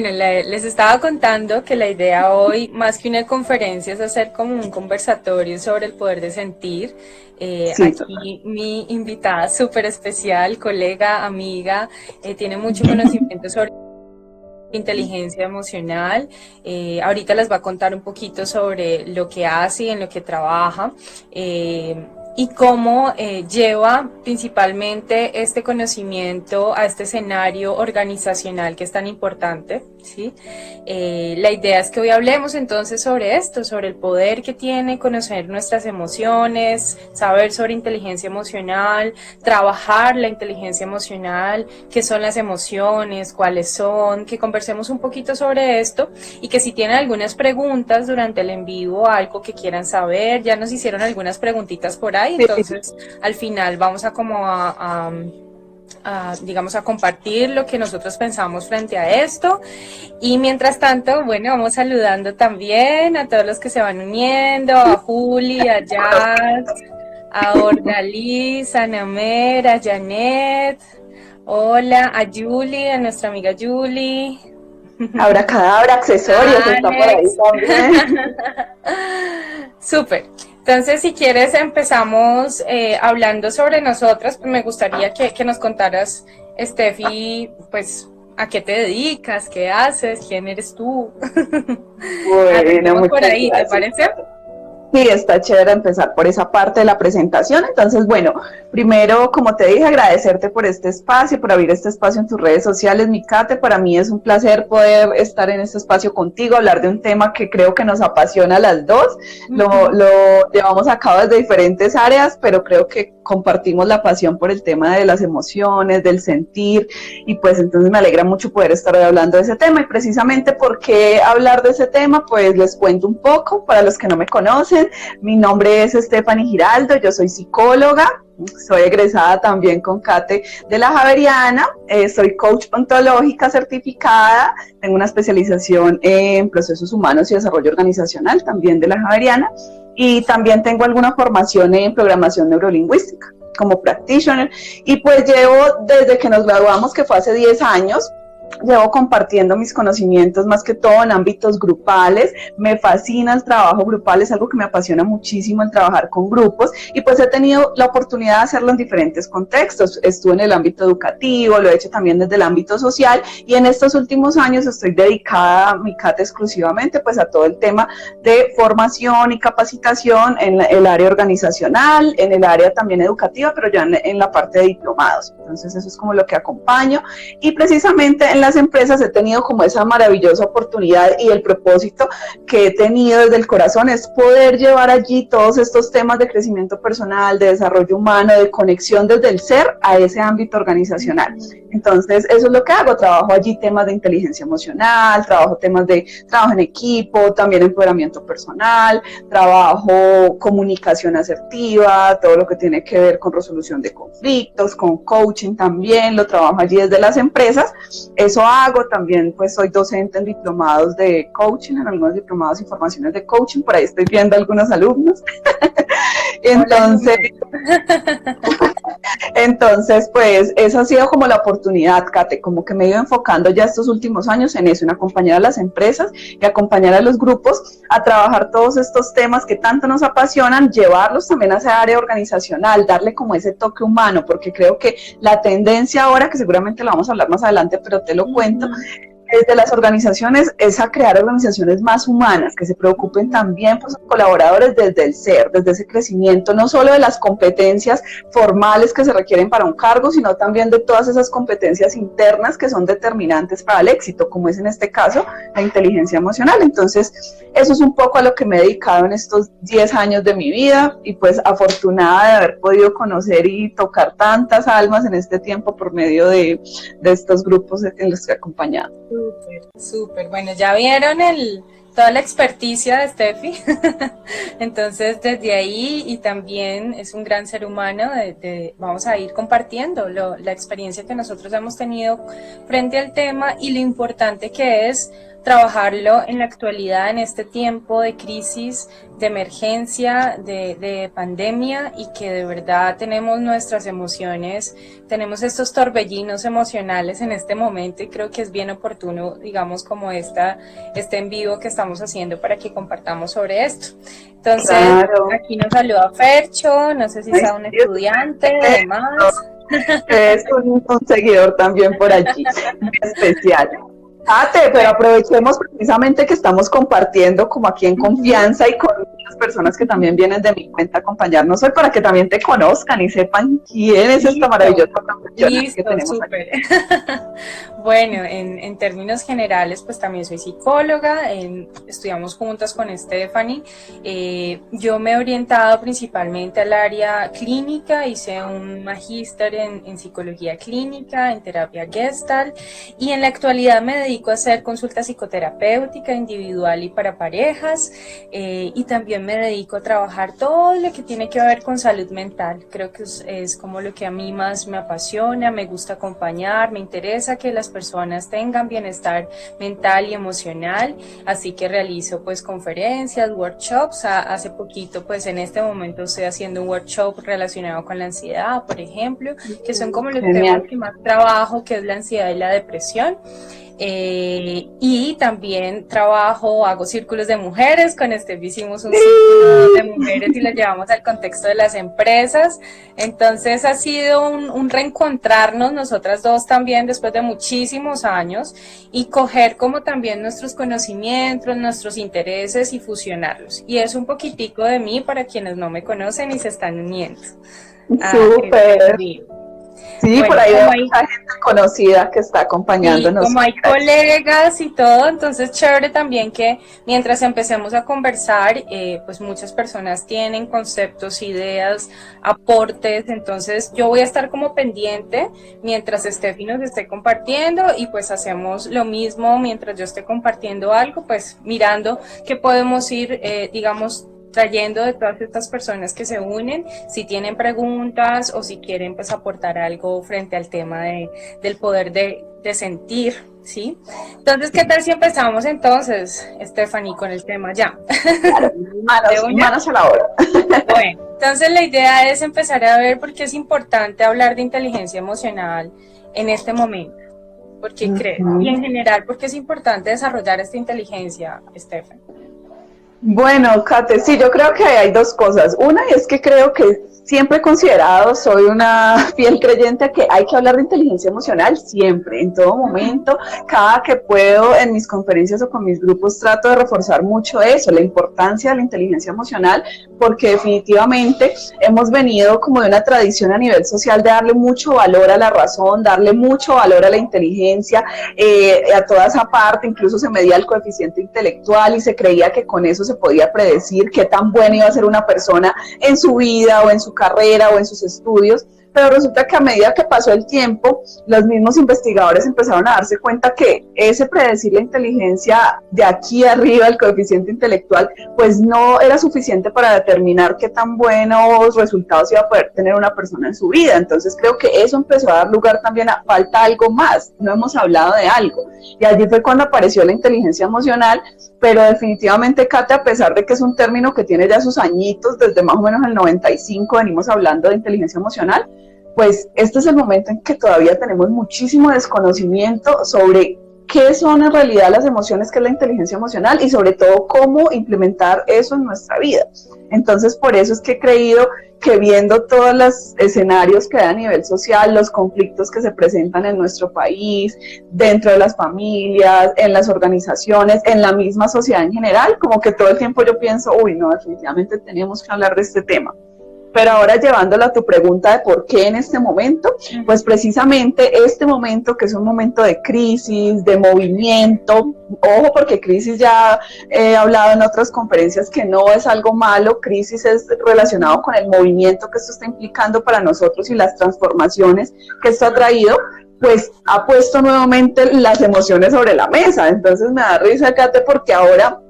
Bueno, les estaba contando que la idea hoy, más que una conferencia, es hacer como un conversatorio sobre el poder de sentir. Sí, total. Aquí mi invitada súper especial, colega, amiga, tiene mucho conocimiento sobre inteligencia emocional. Ahorita les va a contar un poquito sobre lo que hace y en lo que trabaja. Y cómo lleva principalmente este conocimiento a este escenario organizacional que es tan importante, ¿sí? La idea es que hoy hablemos entonces sobre esto, sobre el poder que tiene conocer nuestras emociones, saber sobre inteligencia emocional, trabajar la inteligencia emocional, qué son las emociones, cuáles son, que conversemos un poquito sobre esto y que si tienen algunas preguntas durante el en vivo, algo que quieran saber, ya nos hicieron algunas preguntitas por ahí, entonces al final vamos a como digamos, a compartir lo que nosotros pensamos frente a esto. Y mientras tanto, bueno, vamos saludando también a todos los que se van uniendo, a Juli, a Jazz, a Ordaliz, a Namer, a Janet, hola, a Julie, a nuestra amiga Julie, Abracadabra, accesorios, a está por ahí Alex. también. Súper. Entonces, si quieres, empezamos hablando sobre nosotras. Pues me gustaría que nos contaras, Steffi, pues, a qué te dedicas, qué haces, quién eres tú. Bueno, Arranquemos por muchas ahí, ¿te gracias. parece? Sí, está chévere empezar por esa parte de la presentación. Entonces, bueno, primero, como te dije, agradecerte por este espacio, por abrir este espacio en tus redes sociales, mi Kate. Para mí es un placer poder estar en este espacio contigo, hablar de un tema que creo que nos apasiona a las dos. Lo llevamos a cabo desde diferentes áreas, pero creo que compartimos la pasión por el tema de las emociones, del sentir, y pues entonces me alegra mucho poder estar hoy hablando de ese tema. Y precisamente por qué hablar de ese tema, pues les cuento un poco para los que no me conocen. Mi nombre es Stephanie Giraldo, yo soy psicóloga, soy egresada también con Kate de la Javeriana, soy coach ontológica certificada, tengo una especialización en procesos humanos y desarrollo organizacional también de la Javeriana, y también tengo alguna formación en programación neurolingüística como practitioner, y pues llevo desde que nos graduamos, que fue hace 10 años, llevo compartiendo mis conocimientos más que todo en ámbitos grupales. Me fascina el trabajo grupal, es algo que me apasiona muchísimo, el trabajar con grupos, y pues he tenido la oportunidad de hacerlo en diferentes contextos. Estuve en el ámbito educativo, lo he hecho también desde el ámbito social, y en estos últimos años estoy dedicada, mi Cata, exclusivamente pues a todo el tema de formación y capacitación en el área organizacional, en el área también educativa, pero ya en la parte de diplomados. Entonces eso es como lo que acompaño, y precisamente en las empresas he tenido como esa maravillosa oportunidad, y el propósito que he tenido desde el corazón es poder llevar allí todos estos temas de crecimiento personal, de desarrollo humano, de conexión desde el ser a ese ámbito organizacional. Entonces eso es lo que hago, trabajo allí temas de inteligencia emocional, trabajo temas de trabajo en equipo, también empoderamiento personal, trabajo comunicación asertiva, todo lo que tiene que ver con resolución de conflictos, con coaching también, lo trabajo allí desde las empresas. Eso hago, también pues soy docente en diplomados de coaching, en algunos diplomados y formaciones de coaching, por ahí estoy viendo algunos alumnos. Hola, Entonces, Juli. entonces, pues esa ha sido como la oportunidad, Kate, como que me he ido enfocando ya estos últimos años en eso, en acompañar a las empresas y acompañar a los grupos a trabajar todos estos temas que tanto nos apasionan, llevarlos también a esa área organizacional, darle como ese toque humano, porque creo que la tendencia ahora, que seguramente lo vamos a hablar más adelante, pero te lo cuento, desde las organizaciones es a crear organizaciones más humanas, que se preocupen también por sus colaboradores desde el ser, desde ese crecimiento, no solo de las competencias formales que se requieren para un cargo, sino también de todas esas competencias internas que son determinantes para el éxito, como es en este caso la inteligencia emocional. Entonces, eso es un poco a lo que me he dedicado en estos 10 años de mi vida, y pues afortunada de haber podido conocer y tocar tantas almas en este tiempo por medio de estos grupos en los que he acompañado. Súper, súper. Bueno, ya vieron toda la experticia de Steffi. Entonces, desde ahí, y también es un gran ser humano, vamos a ir compartiendo la experiencia que nosotros hemos tenido frente al tema y lo importante que es trabajarlo en la actualidad, en este tiempo de crisis, de emergencia, de pandemia, y que de verdad tenemos nuestras emociones, tenemos estos torbellinos emocionales en este momento, y creo que es bien oportuno, digamos, como este en vivo que estamos haciendo para que compartamos sobre esto. Entonces, claro, aquí nos saluda Fercho, no sé si sea un estudiante, además. Es un seguidor también por allí, especial. Kate, pero aprovechemos precisamente que estamos compartiendo como aquí en confianza y con muchas personas que también vienen de mi cuenta a acompañarnos hoy para que también te conozcan y sepan quién es esta maravillosa profesional que tenemos súper. Bueno, en términos generales, pues también soy psicóloga, estudiamos juntas con Stephanie. Yo me he orientado principalmente al área clínica, hice un magíster en psicología clínica, en terapia Gestalt, y en la actualidad me dedico a hacer consulta psicoterapéutica individual y para parejas, y también me dedico a trabajar todo lo que tiene que ver con salud mental. Creo que es como lo que a mí más me apasiona, me gusta acompañar, me interesa que las personas tengan bienestar mental y emocional, así que realizo pues conferencias, workshops. Hace poquito, pues en este momento estoy haciendo un workshop relacionado con la ansiedad, por ejemplo, que son como los temas que más trabajo, que es la ansiedad y la depresión. Y también hago círculos de mujeres. Con Steph hicimos un círculo de mujeres y lo llevamos al contexto de las empresas. Entonces ha sido un reencontrarnos nosotras dos también después de muchísimos años, y coger como también nuestros conocimientos, nuestros intereses y fusionarlos. Y es un poquitico de mí para quienes no me conocen y se están uniendo. Súper. Sí, bueno, por ahí hay mucha gente conocida que está acompañándonos. Y como hay colegas y todo, entonces chévere también que mientras empecemos a conversar, pues muchas personas tienen conceptos, ideas, aportes. Entonces yo voy a estar como pendiente mientras Steffi nos esté compartiendo, y pues hacemos lo mismo mientras yo esté compartiendo algo, pues mirando qué podemos ir, digamos, trayendo de todas estas personas que se unen, si tienen preguntas o si quieren pues aportar algo frente al tema del poder de sentir, ¿sí? Entonces, ¿qué tal si empezamos entonces, Stephanie, con el tema ya? Claro, manos a la obra. Bueno, entonces la idea es empezar a ver por qué es importante hablar de inteligencia emocional en este momento. ¿Por qué crees? Y en general, ¿por qué es importante desarrollar esta inteligencia, Stephanie? Bueno, Kate, sí, yo creo que hay dos cosas. Una es que creo que siempre he considerado, soy una fiel creyente que hay que hablar de inteligencia emocional siempre, en todo momento. Cada que puedo en mis conferencias o con mis grupos trato de reforzar mucho eso, la importancia de la inteligencia emocional, porque definitivamente hemos venido como de una tradición a nivel social de darle mucho valor a la razón, darle mucho valor a la inteligencia, a toda esa parte. Incluso se medía el coeficiente intelectual y se creía que con eso se podía predecir qué tan buena iba a ser una persona en su vida o en su carrera o en sus estudios. Pero resulta que a medida que pasó el tiempo, los mismos investigadores empezaron a darse cuenta que ese predecir la inteligencia de aquí arriba, el coeficiente intelectual, pues no era suficiente para determinar qué tan buenos resultados iba a poder tener una persona en su vida. Entonces creo que eso empezó a dar lugar también a falta algo más, no hemos hablado de algo. Y allí fue cuando apareció la inteligencia emocional, pero definitivamente, Kate, a pesar de que es un término que tiene ya sus añitos, desde más o menos el 95 venimos hablando de inteligencia emocional, pues este es el momento en que todavía tenemos muchísimo desconocimiento sobre qué son en realidad las emociones, qué es la inteligencia emocional y sobre todo cómo implementar eso en nuestra vida. Entonces, por eso es que he creído que viendo todos los escenarios que hay a nivel social, los conflictos que se presentan en nuestro país, dentro de las familias, en las organizaciones, en la misma sociedad en general, como que todo el tiempo yo pienso, uy, no, definitivamente tenemos que hablar de este tema. Pero ahora llevándola a tu pregunta de por qué en este momento, pues precisamente este momento que es un momento de crisis, de movimiento, ojo porque crisis ya he hablado en otras conferencias que no es algo malo, crisis es relacionado con el movimiento que esto está implicando para nosotros y las transformaciones que esto ha traído, pues ha puesto nuevamente las emociones sobre la mesa. Entonces me da risa, Kate, porque ahora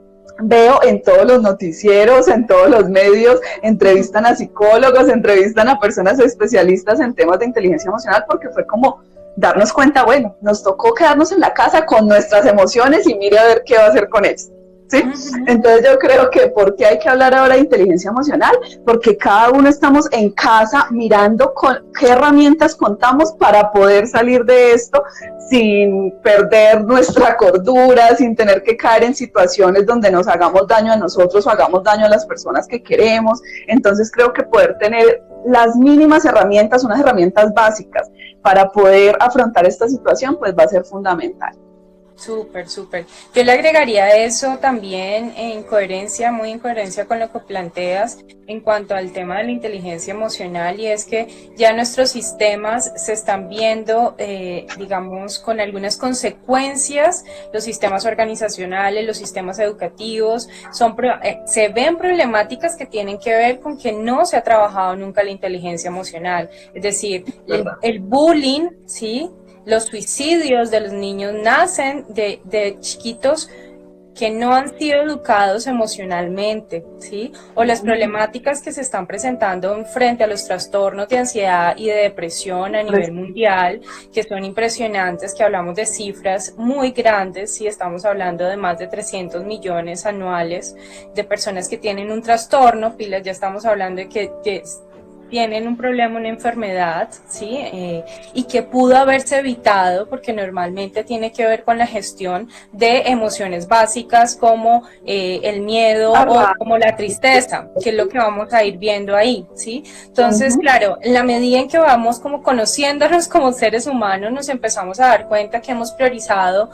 veo en todos los noticieros, en todos los medios, entrevistan a psicólogos, entrevistan a personas especialistas en temas de inteligencia emocional, porque fue como darnos cuenta, bueno, nos tocó quedarnos en la casa con nuestras emociones y mire a ver qué va a hacer con ellas. ¿Sí? Entonces yo creo que ¿por qué hay que hablar ahora de inteligencia emocional? Porque cada uno estamos en casa mirando con qué herramientas contamos para poder salir de esto sin perder nuestra cordura, sin tener que caer en situaciones donde nos hagamos daño a nosotros o hagamos daño a las personas que queremos. Entonces creo que poder tener las mínimas herramientas, unas herramientas básicas para poder afrontar esta situación, pues va a ser fundamental. Súper, súper. Yo le agregaría eso también muy en coherencia con lo que planteas en cuanto al tema de la inteligencia emocional, y es que ya nuestros sistemas se están viendo, digamos, con algunas consecuencias. Los sistemas organizacionales, los sistemas educativos, se ven problemáticas que tienen que ver con que no se ha trabajado nunca la inteligencia emocional. Es decir, el bullying, ¿sí? Los suicidios de los niños nacen de chiquitos que no han sido educados emocionalmente, ¿sí? O las problemáticas que se están presentando frente a los trastornos de ansiedad y de depresión a nivel mundial, que son impresionantes, que hablamos de cifras muy grandes, ¿sí? Estamos hablando de más de 300 millones anuales de personas que tienen un trastorno, pilas, ya estamos hablando de que tienen un problema, una enfermedad, ¿sí? Y que pudo haberse evitado porque normalmente tiene que ver con la gestión de emociones básicas como el miedo o como la tristeza, que es lo que vamos a ir viendo ahí, ¿sí? Entonces, claro, en la medida en que vamos como conociéndonos como seres humanos, nos empezamos a dar cuenta que hemos priorizado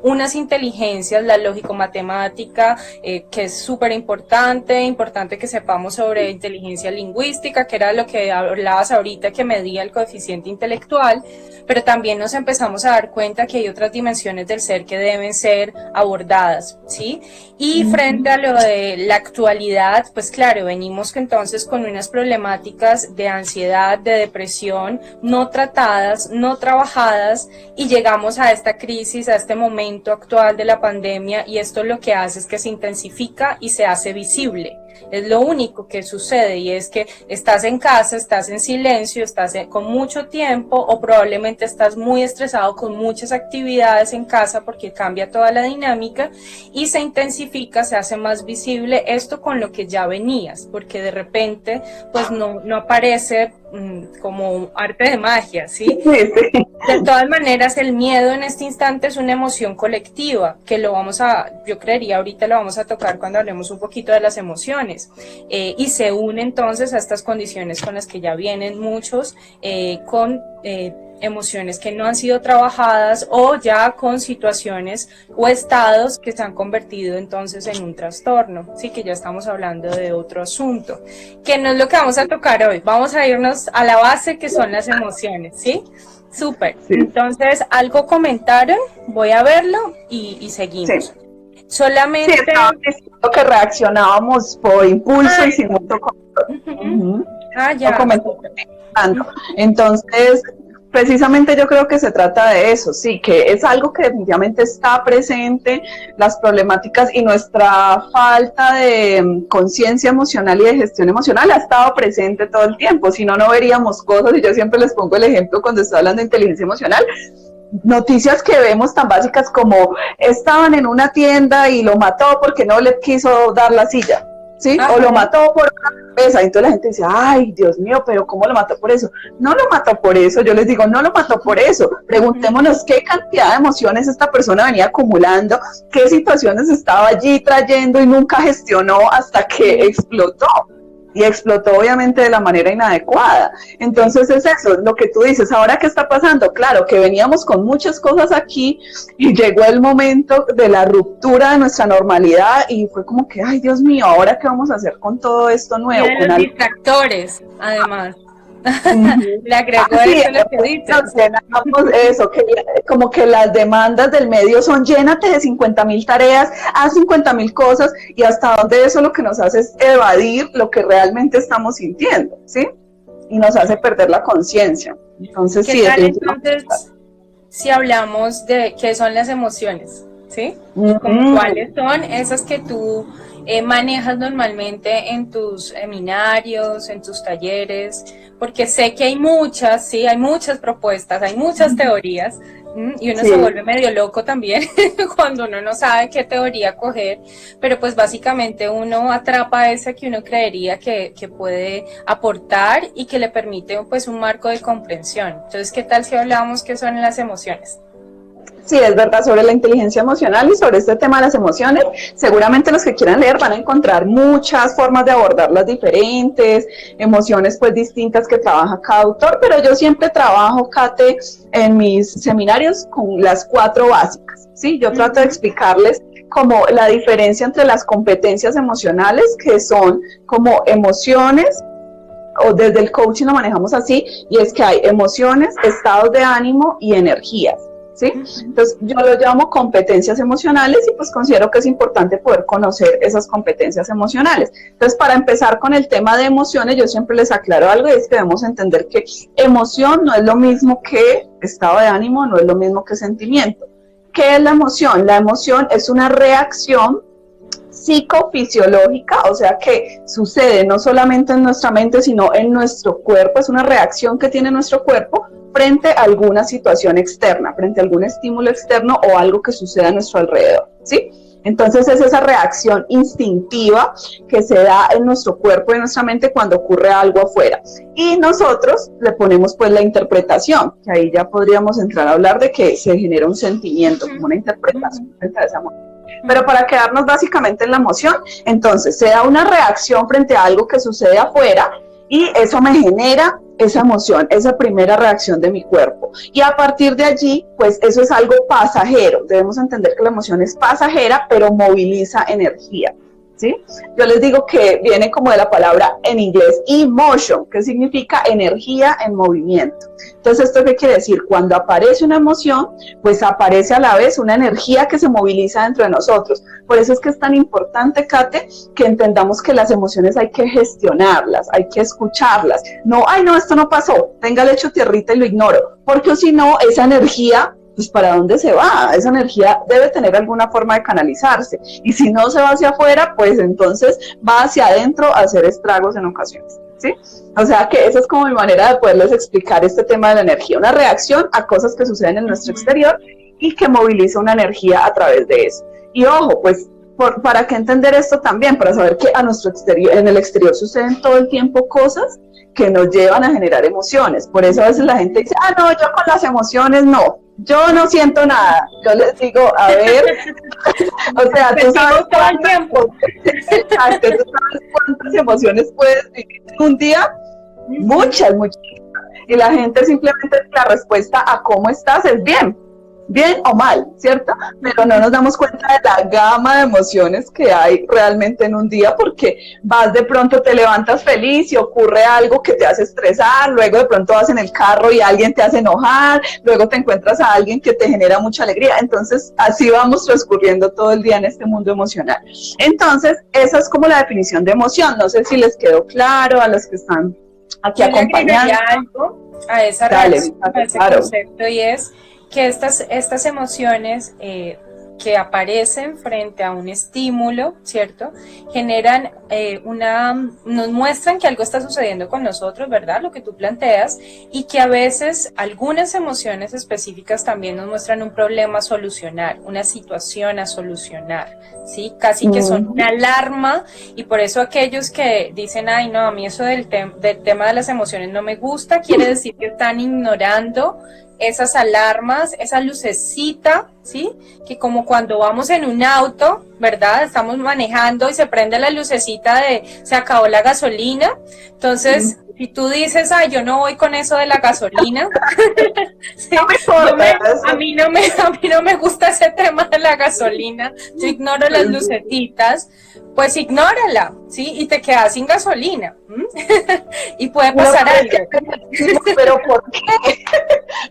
unas inteligencias, la lógico-matemática, que es súper importante que sepamos sobre inteligencia lingüística, que era lo que hablabas ahorita, que medía el coeficiente intelectual, pero también nos empezamos a dar cuenta que hay otras dimensiones del ser que deben ser abordadas, ¿sí? Y frente a lo de la actualidad, pues claro, venimos entonces con unas problemáticas de ansiedad, de depresión, no tratadas, no trabajadas, y llegamos a esta crisis, a este momento actual de la pandemia, y esto lo que hace es que se intensifica y se hace visible. Es lo único que sucede, y es que estás en casa, estás en silencio, estás con mucho tiempo, o probablemente estás muy estresado con muchas actividades en casa porque cambia toda la dinámica y se intensifica, se hace más visible esto con lo que ya venías, porque de repente pues no aparece como arte de magia, ¿sí? De todas maneras, el miedo en este instante es una emoción colectiva, que yo creería ahorita lo vamos a tocar cuando hablemos un poquito de las emociones, y se une entonces a estas condiciones con las que ya vienen muchos, con emociones que no han sido trabajadas, o ya con situaciones o estados que se han convertido entonces en un trastorno, sí, que ya estamos hablando de otro asunto, que no es lo que vamos a tocar hoy. Vamos a irnos a la base, que son las emociones, ¿sí? Súper. Sí. Entonces, ¿algo comentaron? Voy a verlo y seguimos. Sí. Solamente... Sí, estaba diciendo que reaccionábamos por impulso y sin mucho control. Ya. No, entonces, precisamente yo creo que se trata de eso, sí, que es algo que definitivamente está presente, las problemáticas y nuestra falta de conciencia emocional y de gestión emocional ha estado presente todo el tiempo, si no, no veríamos cosas, y yo siempre les pongo el ejemplo cuando estoy hablando de inteligencia emocional, noticias que vemos tan básicas como estaban en una tienda y lo mató porque no le quiso dar la silla, ¿sí? Ajá. O lo mató por una cerveza. Entonces la gente dice, ay, Dios mío, pero ¿cómo lo mató por eso? No lo mató por eso. Yo les digo, no lo mató por eso. Preguntémonos qué cantidad de emociones esta persona venía acumulando, qué situaciones estaba allí trayendo y nunca gestionó hasta que explotó. Y explotó obviamente de la manera inadecuada. Entonces es eso, lo que tú dices, ahora qué está pasando, claro que veníamos con muchas cosas aquí y llegó el momento de la ruptura de nuestra normalidad y fue como que, ay Dios mío, ahora qué vamos a hacer con todo esto nuevo. Y de los distractores, además. Le agregó eso lo que dices. Eso, que como que las demandas del medio son llénate de 50,000 tareas, haz 50,000 cosas, y hasta donde eso lo que nos hace es evadir lo que realmente estamos sintiendo, ¿sí? Y nos hace perder la conciencia. Entonces, sí, entonces, si hablamos de qué son las emociones, ¿sí? Como cuáles son esas que tú manejas normalmente en tus seminarios, en tus talleres, porque sé que hay muchas, sí, hay muchas propuestas, hay muchas teorías, y uno se vuelve medio loco también cuando uno no sabe qué teoría coger, pero pues básicamente uno atrapa esa que uno creería que puede aportar y que le permite pues un marco de comprensión. Entonces, ¿qué tal si hablamos qué son las emociones? Sí, es verdad, sobre la inteligencia emocional y sobre este tema de las emociones, seguramente los que quieran leer van a encontrar muchas formas de abordarlas diferentes, emociones pues distintas que trabaja cada autor, pero yo siempre trabajo, Kate, en mis seminarios con las 4 básicas, ¿sí? Yo trato de explicarles como la diferencia entre las competencias emocionales, que son como emociones, o desde el coaching lo manejamos así, y es que hay emociones, estados de ánimo y energías. ¿Sí? Entonces yo lo llamo competencias emocionales y pues considero que es importante poder conocer esas competencias emocionales. Entonces, para empezar con el tema de emociones, yo siempre les aclaro algo, y es que debemos entender que emoción no es lo mismo que estado de ánimo, no es lo mismo que sentimiento. ¿Qué es la emoción? La emoción es una reacción psicofisiológica, o sea que sucede no solamente en nuestra mente, sino en nuestro cuerpo, es una reacción que tiene nuestro cuerpo frente a alguna situación externa, frente a algún estímulo externo o algo que suceda a nuestro alrededor, ¿sí? Entonces es esa reacción instintiva que se da en nuestro cuerpo y en nuestra mente cuando ocurre algo afuera. Y nosotros le ponemos pues la interpretación, que ahí ya podríamos entrar a hablar de que se genera un sentimiento, como una interpretación frente a esa emoción. Pero para quedarnos básicamente en la emoción, entonces se da una reacción frente a algo que sucede afuera y eso me genera esa emoción, esa primera reacción de mi cuerpo. Y a partir de allí, pues eso es algo pasajero. Debemos entender que la emoción es pasajera, pero moviliza energía, ¿sí? Yo les digo que viene como de la palabra en inglés emotion, que significa energía en movimiento. Entonces, ¿esto qué quiere decir? Cuando aparece una emoción, pues aparece a la vez una energía que se moviliza dentro de nosotros. Por eso es que es tan importante, Kate, que entendamos que las emociones hay que gestionarlas, hay que escucharlas. No, ay, no, esto no pasó, tenga el hecho tierrita y lo ignoro, porque si no, esa energía, pues ¿para dónde se va? Esa energía debe tener alguna forma de canalizarse. Y si no se va hacia afuera, pues entonces va hacia adentro a hacer estragos en ocasiones, ¿sí? O sea que esa es como mi manera de poderles explicar este tema de la energía, una reacción a cosas que suceden en nuestro exterior y que moviliza una energía a través de eso. Y ojo, pues, ¿para qué entender esto también? Para saber que a nuestro exterior, en el exterior suceden todo el tiempo cosas que nos llevan a generar emociones. Por eso a veces la gente dice, no, yo con las emociones no, yo no siento nada. Yo les digo, a ver, o sea, tú sabes cuántas emociones puedes vivir en un día, muchas, muchísimas. Y la gente simplemente la respuesta a cómo estás es bien o mal, ¿cierto? Pero no nos damos cuenta de la gama de emociones que hay realmente en un día, porque vas de pronto, te levantas feliz y ocurre algo que te hace estresar, luego de pronto vas en el carro y alguien te hace enojar, luego te encuentras a alguien que te genera mucha alegría. Entonces así vamos transcurriendo todo el día en este mundo emocional. Entonces esa es como la definición de emoción. No sé si les quedó claro a los que están aquí acompañando. Algo a esa reacción, a ese concepto, y es que estas emociones que aparecen frente a un estímulo, ¿cierto? Generan nos muestran que algo está sucediendo con nosotros, ¿verdad? Lo que tú planteas, y que a veces algunas emociones específicas también nos muestran un problema a solucionar, una situación a solucionar, ¿sí? Casi que son una alarma, y por eso aquellos que dicen, ay, no, a mí eso del tema de las emociones no me gusta, quiere decir que están ignorando esas alarmas, esa lucecita, ¿sí? Que como cuando vamos en un auto, ¿verdad? Estamos manejando y se prende la lucecita de se acabó la gasolina. Entonces, si tú dices, ay, yo no voy con eso de la gasolina, ¿sí? No me importa, a mí no me gusta ese tema de la gasolina, yo ignoro las lucecitas, pues ignórala, ¿sí? Y te quedas sin gasolina. Y puede pasar algo. Pero ¿por qué?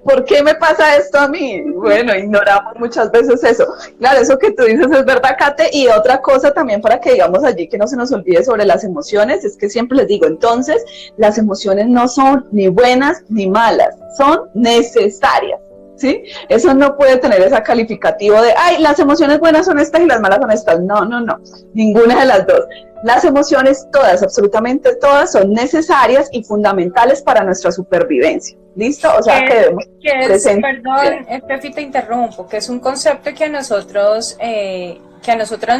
¿Por qué me pasa esto a mí? Bueno, ignoramos muchas veces eso. Claro, eso que tú dices es verdad, Kate. Y otra cosa también para que digamos allí que no se nos olvide sobre las emociones, es que siempre les digo, entonces, las emociones no son ni buenas ni malas, son necesarias. ¿sí? Eso no puede tener ese calificativo de, ay, las emociones buenas son estas y las malas son estas. No, no, no, ninguna de las dos. Las emociones, todas, absolutamente todas, son necesarias y fundamentales para nuestra supervivencia. ¿Listo? O sea, que debemos perdón, Pepi, te interrumpo, que es un concepto que a nosotros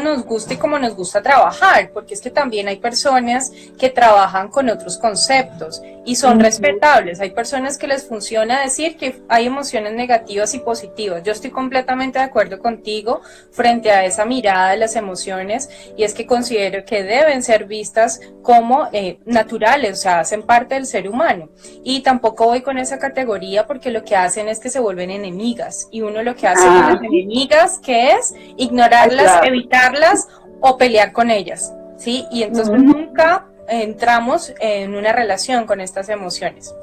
nos gusta y como nos gusta trabajar, porque es que también hay personas que trabajan con otros conceptos y son respetables. Hay personas que les funciona decir que hay emociones negativas y positivas. Yo estoy completamente de acuerdo contigo frente a esa mirada de las emociones, y es que considero que deben ser vistas como naturales, o sea, hacen parte del ser humano. Y tampoco voy con esa categoría porque lo que hacen es que se vuelven enemigas, y uno lo que hace con las enemigas, que es ignorarlas, evitarlas o pelear con ellas, ¿sí? Y entonces nunca entramos en una relación con estas emociones.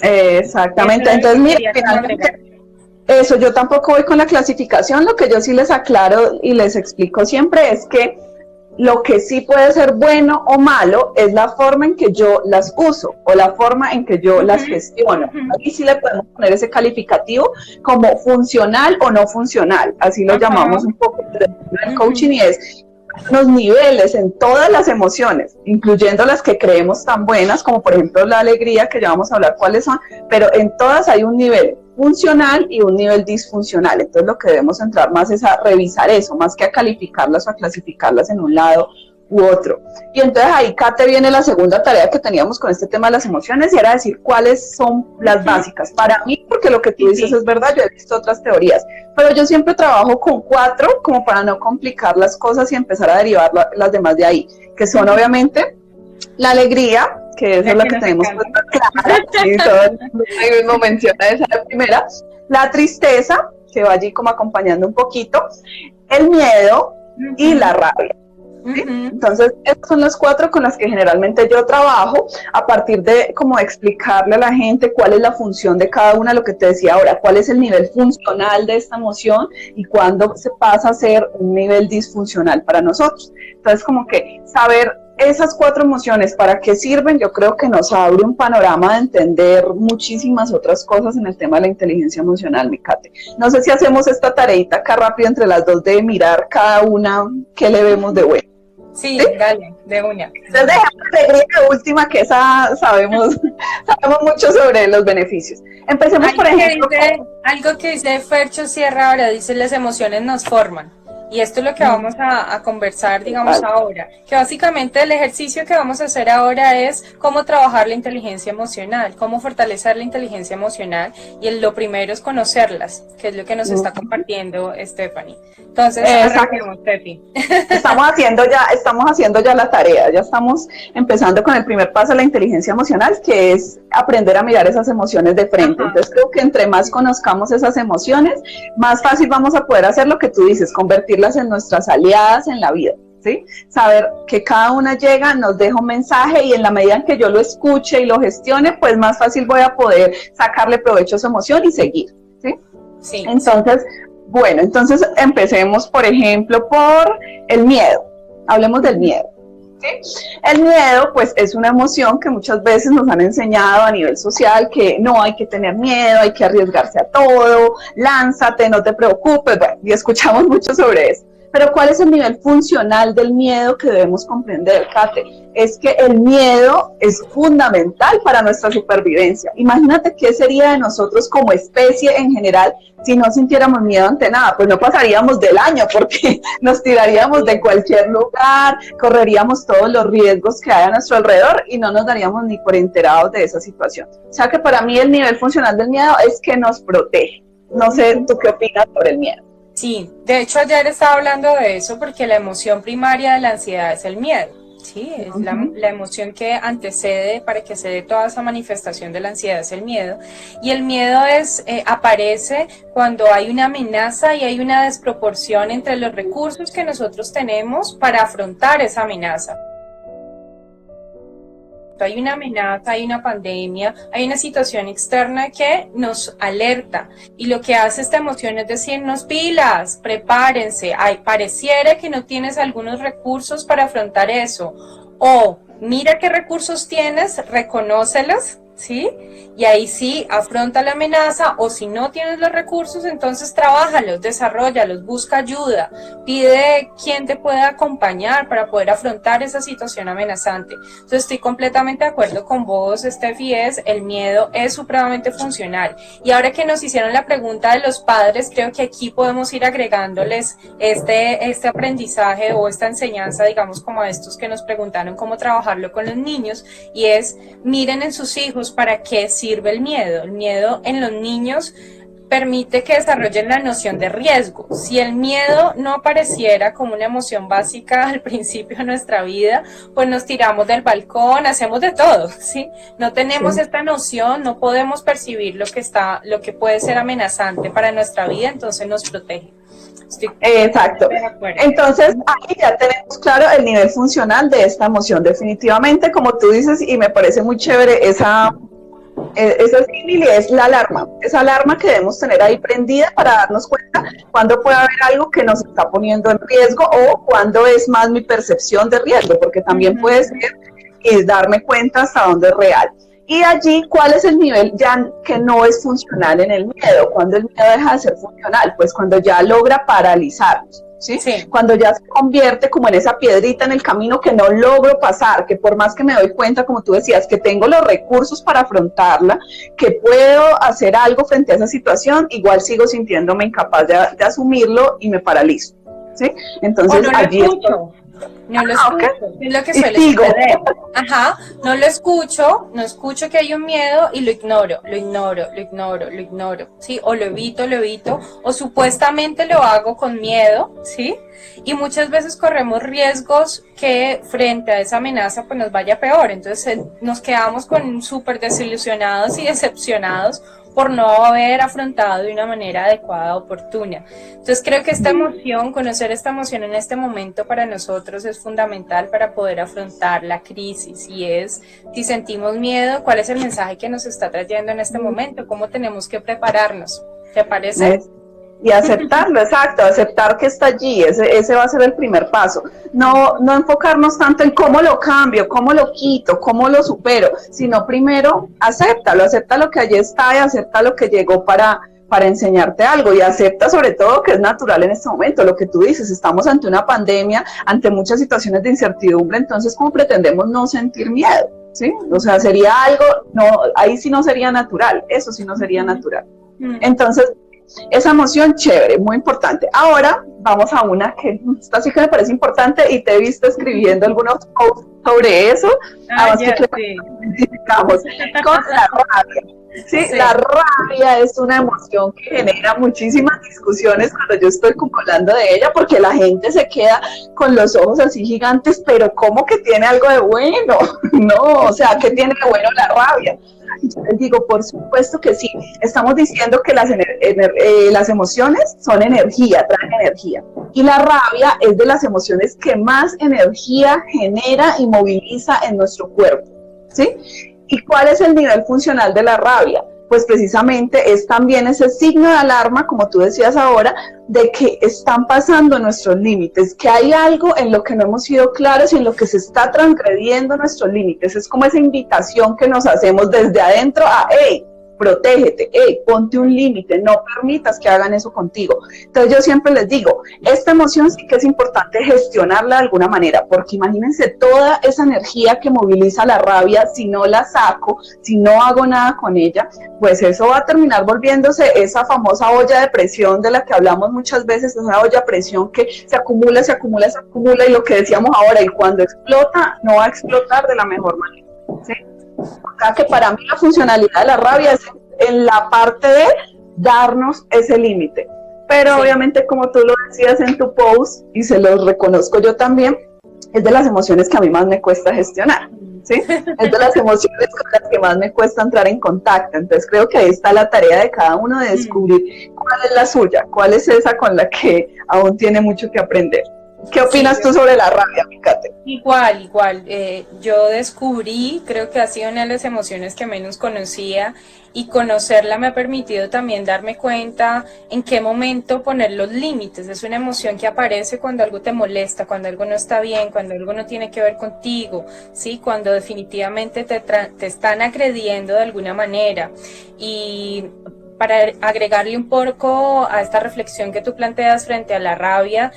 Exactamente, entonces mira, finalmente eso, yo tampoco voy con la clasificación. Lo que yo sí les aclaro y les explico siempre es que lo que sí puede ser bueno o malo es la forma en que yo las uso o la forma en que yo las gestiono. Aquí sí le podemos poner ese calificativo como funcional o no funcional, así lo llamamos un poco en el coaching, y es los niveles en todas las emociones, incluyendo las que creemos tan buenas, como por ejemplo la alegría, que ya vamos a hablar cuáles son, pero en todas hay un nivel funcional y un nivel disfuncional. Entonces lo que debemos entrar más es a revisar eso, más que a calificarlas o a clasificarlas en un lado u otro. Y entonces ahí, Kate, viene la segunda tarea que teníamos con este tema de las emociones, y era decir cuáles son las básicas. Para mí, porque lo que tú dices es verdad, yo he visto otras teorías, pero yo siempre trabajo con 4 como para no complicar las cosas y empezar a derivar las demás de ahí, que son obviamente la alegría, que esa es la que tenemos clara, y todo el mismo menciona esa la primera, la tristeza, que va allí como acompañando un poquito, el miedo y la rabia. ¿Sí? Entonces, estas son las 4 con las que generalmente yo trabajo, a partir de como explicarle a la gente cuál es la función de cada una, lo que te decía ahora, cuál es el nivel funcional de esta emoción y cuándo se pasa a ser un nivel disfuncional para nosotros. Entonces, como que saber esas 4 emociones para qué sirven, yo creo que nos abre un panorama de entender muchísimas otras cosas en el tema de la inteligencia emocional, mi Kate. No sé si hacemos esta tareita acá rápido entre las dos de mirar cada una qué le vemos de bueno. Sí, dale, de una. Entonces dejamos la alegría de última, que esa sabemos mucho sobre los beneficios. Empecemos, por ejemplo, algo que dice Fercho Sierra ahora, dice: las emociones nos forman. Y esto es lo que vamos a conversar, digamos, ahora. Que básicamente el ejercicio que vamos a hacer ahora es cómo trabajar la inteligencia emocional, cómo fortalecer la inteligencia emocional. Y lo primero es conocerlas, que es lo que nos está compartiendo Stephanie. Entonces, arranquemos, Pepi. Estamos haciendo ya la tarea, ya estamos empezando con el primer paso de la inteligencia emocional, que es aprender a mirar esas emociones de frente. Entonces, creo que entre más conozcamos esas emociones, más fácil vamos a poder hacer lo que tú dices, convertirlas en nuestras aliadas en la vida, ¿sí? Saber que cada una llega, nos deja un mensaje, y en la medida en que yo lo escuche y lo gestione, pues más fácil voy a poder sacarle provecho a esa emoción y seguir, ¿sí? Sí. Entonces, bueno, entonces empecemos, por ejemplo, por el miedo. Hablemos del miedo. ¿Sí? El miedo, pues, es una emoción que muchas veces nos han enseñado a nivel social, que no hay que tener miedo, hay que arriesgarse a todo, lánzate, no te preocupes, bueno, y escuchamos mucho sobre eso. Pero ¿cuál es el nivel funcional del miedo que debemos comprender, Kate? Es que el miedo es fundamental para nuestra supervivencia. Imagínate qué sería de nosotros como especie en general si no sintiéramos miedo ante nada. Pues no pasaríamos del año, porque nos tiraríamos de cualquier lugar, correríamos todos los riesgos que hay a nuestro alrededor y no nos daríamos ni por enterados de esa situación. O sea que para mí el nivel funcional del miedo es que nos protege. No sé, ¿tú qué opinas sobre el miedo? Sí, de hecho ayer estaba hablando de eso, porque la emoción primaria de la ansiedad es el miedo. Sí, es la emoción que antecede, para que se dé toda esa manifestación de la ansiedad, es el miedo. Y el miedo aparece cuando hay una amenaza y hay una desproporción entre los recursos que nosotros tenemos para afrontar esa amenaza. Hay una amenaza, hay una pandemia, hay una situación externa que nos alerta, y lo que hace esta emoción es decirnos: pilas, prepárense, pareciera que no tienes algunos recursos para afrontar eso, o mira qué recursos tienes, reconócelos, ¿sí? Y ahí sí, afronta la amenaza, o si no tienes los recursos, entonces trabájalos, desarróllalos, busca ayuda, pide quien te pueda acompañar para poder afrontar esa situación amenazante. Entonces estoy completamente de acuerdo con vos, Steffi, el miedo es supremamente funcional. Y ahora que nos hicieron la pregunta de los padres, creo que aquí podemos ir agregándoles este aprendizaje o esta enseñanza, digamos, como a estos que nos preguntaron cómo trabajarlo con los niños, y es, miren en sus hijos para qué sirve el miedo. El miedo en los niños permite que desarrollen la noción de riesgo. Si el miedo no apareciera como una emoción básica al principio de nuestra vida, pues nos tiramos del balcón, hacemos de todo, ¿sí? No tenemos esta noción, no podemos percibir lo que puede ser amenazante para nuestra vida, entonces nos protege. Exacto. Entonces, ahí ya tenemos claro el nivel funcional de esta emoción. Definitivamente, como tú dices, y me parece muy chévere esa símil, es la alarma. Esa alarma que debemos tener ahí prendida para darnos cuenta cuando puede haber algo que nos está poniendo en riesgo o cuando es más mi percepción de riesgo, porque también puede ser darme cuenta hasta dónde es real. Y allí, ¿cuál es el nivel ya que no es funcional en el miedo? Cuando el miedo deja de ser funcional, pues cuando ya logra paralizarnos, ¿sí? Cuando ya se convierte como en esa piedrita en el camino que no logro pasar, que por más que me doy cuenta, como tú decías, que tengo los recursos para afrontarla, que puedo hacer algo frente a esa situación, igual sigo sintiéndome incapaz de asumirlo y me paralizo, ¿sí? Entonces, allí no lo escucho, es lo que suele suceder. Ajá, no lo escucho, no escucho que hay un miedo y lo ignoro, ¿sí? O lo evito, o supuestamente lo hago con miedo, ¿sí? Y muchas veces corremos riesgos que frente a esa amenaza pues nos vaya peor, entonces nos quedamos súper desilusionados y decepcionados por no haber afrontado de una manera adecuada, oportuna. Entonces creo que esta emoción, conocer esta emoción en este momento para nosotros es fundamental para poder afrontar la crisis, y es, si sentimos miedo, ¿cuál es el mensaje que nos está trayendo en este momento? ¿Cómo tenemos que prepararnos? ¿Te parece? Y aceptarlo, exacto, aceptar que está allí, ese va a ser el primer paso. No enfocarnos tanto en cómo lo cambio, cómo lo quito, cómo lo supero, sino primero acepta lo que allí está y acepta lo que llegó para enseñarte algo, y acepta sobre todo que es natural en este momento, lo que tú dices, estamos ante una pandemia, ante muchas situaciones de incertidumbre, entonces ¿cómo pretendemos no sentir miedo? ¿Sí? O sea, sería algo, ahí sí no sería natural, eso sí no sería natural. Entonces, esa emoción, chévere, muy importante. Ahora vamos a una que esta sí que me parece importante y te he visto escribiendo algunos posts sobre eso. Identificamos con la rabia. Sí, la rabia es una emoción que genera muchísimas discusiones cuando yo estoy como hablando de ella, porque la gente se queda con los ojos así gigantes, pero ¿cómo que tiene algo de bueno? No, o sea, ¿qué tiene de bueno la rabia? Yo les digo, por supuesto que sí. Estamos diciendo que las emociones son energía, traen energía. Y la rabia es de las emociones que más energía genera y moviliza en nuestro cuerpo, ¿sí? ¿Y cuál es el nivel funcional de la rabia? Pues precisamente es también ese signo de alarma, como tú decías ahora, de que están pasando nuestros límites, que hay algo en lo que no hemos sido claros y en lo que se está transgrediendo nuestros límites. Es como esa invitación que nos hacemos desde adentro a, hey, protégete, hey, ponte un límite, no permitas que hagan eso contigo. Entonces yo siempre les digo, esta emoción sí que es importante gestionarla de alguna manera, porque imagínense toda esa energía que moviliza la rabia, si no la saco, si no hago nada con ella, pues eso va a terminar volviéndose esa famosa olla de presión de la que hablamos muchas veces, esa olla de presión que se acumula, y lo que decíamos ahora, y cuando explota, no va a explotar de la mejor manera, ¿sí? Acá que para mí la funcionalidad de la rabia es en la parte de darnos ese límite, pero sí, obviamente como tú lo decías en tu post, y se los reconozco yo también, es de las emociones que a mí más me cuesta gestionar, ¿sí? Es de las emociones con las que más me cuesta entrar en contacto. Entonces creo que ahí está la tarea de cada uno de descubrir cuál es la suya, cuál es esa con la que aún tiene mucho que aprender. ¿Qué Sí, opinas tú sobre la rabia, Micate? igual, igual. Yo descubrí, creo que ha sido una de las emociones que menos conocía y conocerla me ha permitido también darme cuenta en qué momento poner los límites. Es una emoción que aparece cuando algo te molesta, cuando algo no está bien, cuando algo no tiene que ver contigo, ¿sí? Cuando definitivamente te están agrediendo de alguna manera. Y para agregarle un poco a esta reflexión que tú planteas frente a la rabia,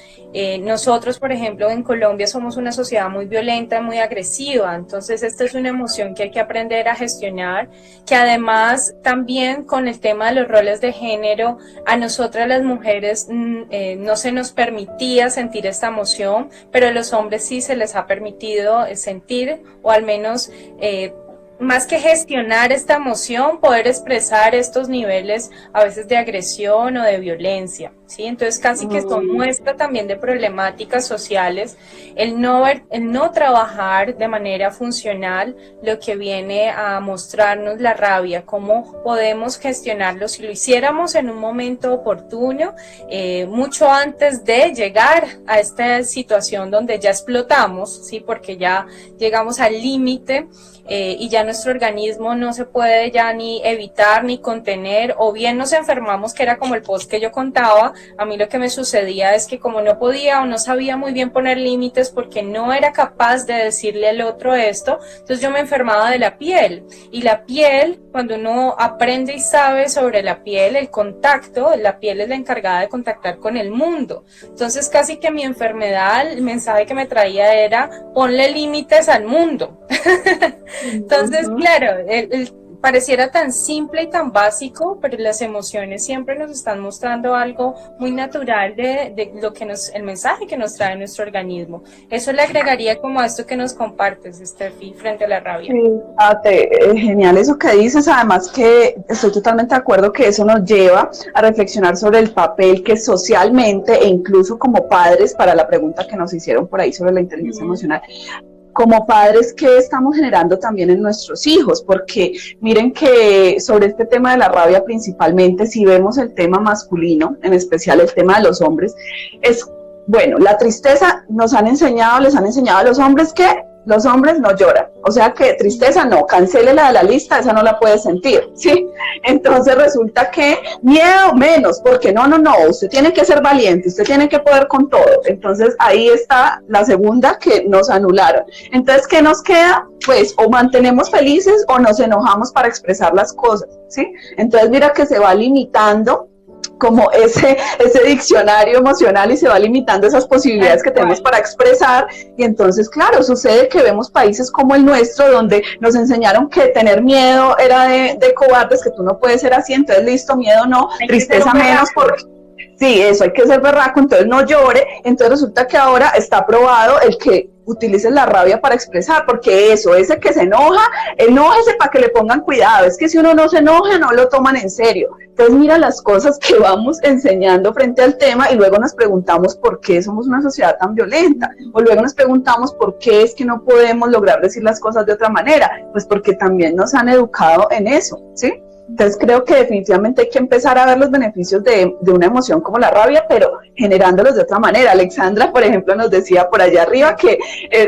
nosotros, por ejemplo, en Colombia somos una sociedad muy violenta, muy agresiva, entonces esta es una emoción que hay que aprender a gestionar, que además también con el tema de los roles de género, a nosotras las mujeres no se nos permitía sentir esta emoción, pero a los hombres sí se les ha permitido sentir, o al menos más que gestionar esta emoción, poder expresar estos niveles a veces de agresión o de violencia, ¿sí? Entonces casi que son muestra también de problemáticas sociales, el no trabajar de manera funcional lo que viene a mostrarnos la rabia, cómo podemos gestionarlo si lo hiciéramos en un momento oportuno, mucho antes de llegar a esta situación donde ya explotamos, ¿sí? Porque ya llegamos al límite. Y ya nuestro organismo no se puede ya ni evitar ni contener, o bien nos enfermamos, que era como el post que yo contaba. A mí lo que me sucedía es que como no podía o no sabía muy bien poner límites porque no era capaz de decirle al otro esto, entonces yo me enfermaba de la piel, y la piel, cuando uno aprende y sabe sobre la piel, el contacto, la piel es la encargada de contactar con el mundo, entonces casi que mi enfermedad, el mensaje que me traía era: ponle límites al mundo. Entonces, claro, pareciera tan simple y tan básico, pero las emociones siempre nos están mostrando algo muy natural de lo que el mensaje que nos trae nuestro organismo. Eso le agregaría como a esto que nos compartes, Steffi, frente a la rabia. Genial eso que dices, además que estoy totalmente de acuerdo que eso nos lleva a reflexionar sobre el papel que socialmente e incluso como padres, para la pregunta que nos hicieron por ahí sobre la inteligencia emocional, como padres, ¿qué estamos generando también en nuestros hijos? Porque miren que sobre este tema de la rabia principalmente, si vemos el tema masculino, en especial el tema de los hombres, es, bueno, la tristeza nos han enseñado, les han enseñado a los hombres que los hombres no lloran, o sea que tristeza no, cancélela de la lista, esa no la puede sentir, ¿sí? Entonces resulta que miedo menos, porque no, usted tiene que ser valiente, usted tiene que poder con todo. Entonces ahí está la segunda que nos anularon. Entonces, ¿qué nos queda? Pues o mantenemos felices o nos enojamos para expresar las cosas, ¿sí? Entonces mira que se va limitando como ese diccionario emocional y se va limitando esas posibilidades que tenemos para expresar, y entonces claro, sucede que vemos países como el nuestro donde nos enseñaron que tener miedo era de cobardes, que tú no puedes ser así, entonces listo, miedo no, tristeza menos, porque sí, eso, hay que ser berraco, entonces no llore, entonces resulta que ahora está probado el que utilices la rabia para expresar, porque eso, ese que se enoja, enójese para que le pongan cuidado, es que si uno no se enoja no lo toman en serio. Entonces mira las cosas que vamos enseñando frente al tema, y luego nos preguntamos por qué somos una sociedad tan violenta, o luego nos preguntamos por qué es que no podemos lograr decir las cosas de otra manera, pues porque también nos han educado en eso, ¿sí? Entonces creo que definitivamente hay que empezar a ver los beneficios de una emoción como la rabia, pero generándolos de otra manera. Alexandra, por ejemplo, nos decía por allá arriba que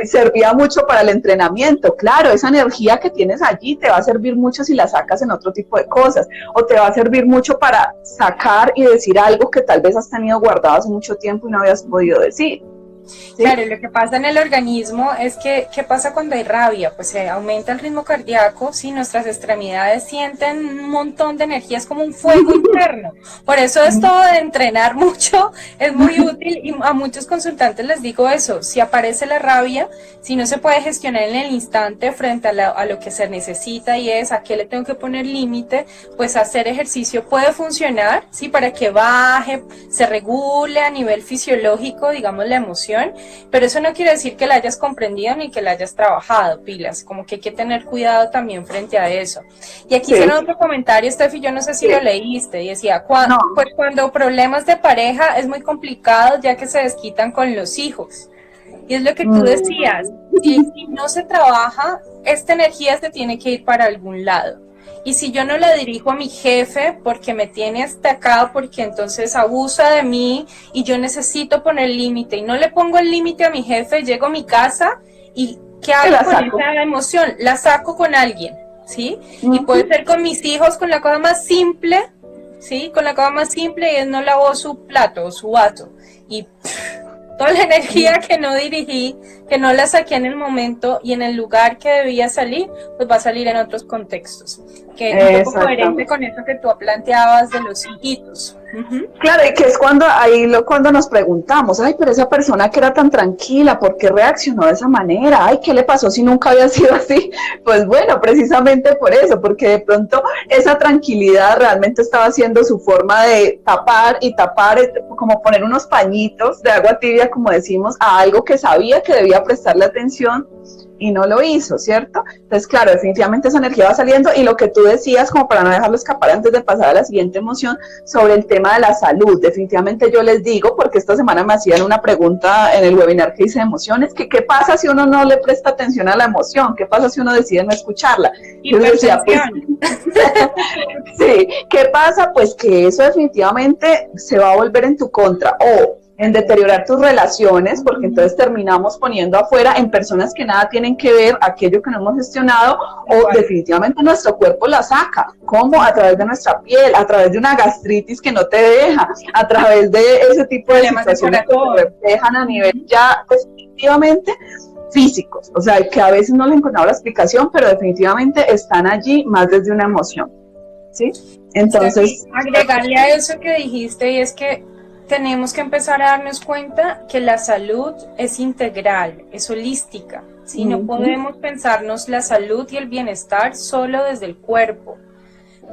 servía mucho para el entrenamiento. Claro, esa energía que tienes allí te va a servir mucho si la sacas en otro tipo de cosas, o te va a servir mucho para sacar y decir algo que tal vez has tenido guardado hace mucho tiempo y no habías podido decir. ¿Sí? Claro, lo que pasa en el organismo es que, ¿qué pasa cuando hay rabia? Pues se aumenta el ritmo cardíaco, ¿sí? Nuestras extremidades sienten un montón de energía, es como un fuego interno. Por eso esto de entrenar mucho es muy útil, y a muchos consultantes les digo eso: si aparece la rabia, si no se puede gestionar en el instante frente a lo que se necesita, y es a qué le tengo que poner límite, pues hacer ejercicio puede funcionar, ¿sí? Para que baje, se regule a nivel fisiológico, digamos, la emoción. Pero eso no quiere decir que la hayas comprendido ni que la hayas trabajado, pilas, como que hay que tener cuidado también frente a eso. Y aquí hicieron otro comentario, Steffi, yo no sé si lo leíste, y decía, pues cuando problemas de pareja es muy complicado ya que se desquitan con los hijos. Y es lo que tú decías, si no se trabaja, esta energía se tiene que ir para algún lado. Y si yo no la dirijo a mi jefe porque me tiene hasta acá, porque entonces abusa de mí y yo necesito poner límite y no le pongo el límite a mi jefe, llego a mi casa y ¿qué hago con esa emoción? La saco con alguien, ¿sí? Y puede ser con mis hijos, con la cosa más simple, ¿sí? Con la cosa más simple y es no lavó su plato o su vaso. Y toda la energía que no dirigí, que no la saqué en el momento y en el lugar que debía salir, pues va a salir en otros contextos. Que es un poco coherente con eso que tú planteabas de los hijitos. Claro, y que es cuando cuando nos preguntamos, ay, pero esa persona que era tan tranquila, ¿por qué reaccionó de esa manera? Ay, ¿qué le pasó si nunca había sido así? Pues bueno, precisamente por eso, porque de pronto esa tranquilidad realmente estaba siendo su forma de tapar, como poner unos pañitos de agua tibia, como decimos, a algo que sabía que debía prestarle atención y no lo hizo, ¿cierto? Entonces, claro, definitivamente esa energía va saliendo y lo que tú decías, como para no dejarlo escapar antes de pasar a la siguiente emoción, sobre el tema de la salud, definitivamente yo les digo, porque esta semana me hacían una pregunta en el webinar que hice de emociones, que qué pasa si uno no le presta atención a la emoción, qué pasa si uno decide no escucharla. Yo les decía, pues, sí, ¿qué pasa? Pues que eso definitivamente se va a volver en tu contra, o en deteriorar tus relaciones, porque entonces terminamos poniendo afuera en personas que nada tienen que ver aquello que no hemos gestionado, o definitivamente nuestro cuerpo la saca, como a través de nuestra piel, a través de una gastritis que no te deja, a través de ese tipo de situaciones que se reflejan a nivel ya definitivamente físicos, o sea, que a veces no le encontramos la explicación, pero definitivamente están allí más desde una emoción, ¿sí? Entonces, agregarle a eso que dijiste, y es que tenemos que empezar a darnos cuenta que la salud es integral, es holística, ¿sí? No podemos pensarnos la salud y el bienestar solo desde el cuerpo.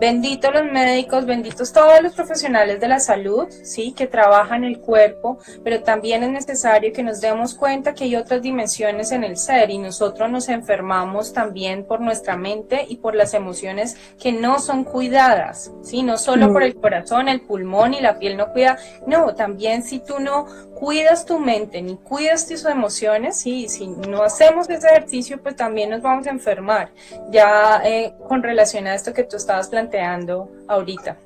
Benditos los médicos, benditos todos los profesionales de la salud, ¿sí? Que trabajan el cuerpo, pero también es necesario que nos demos cuenta que hay otras dimensiones en el ser y nosotros nos enfermamos también por nuestra mente y por las emociones que no son cuidadas, ¿sí? No solo por el corazón, el pulmón y la piel no cuida, no, también si tú no cuidas tu mente ni cuidas tus emociones, ¿sí? Si no hacemos ese ejercicio, pues también nos vamos a enfermar. Ya con relación a esto que tú estabas planteando ahorita.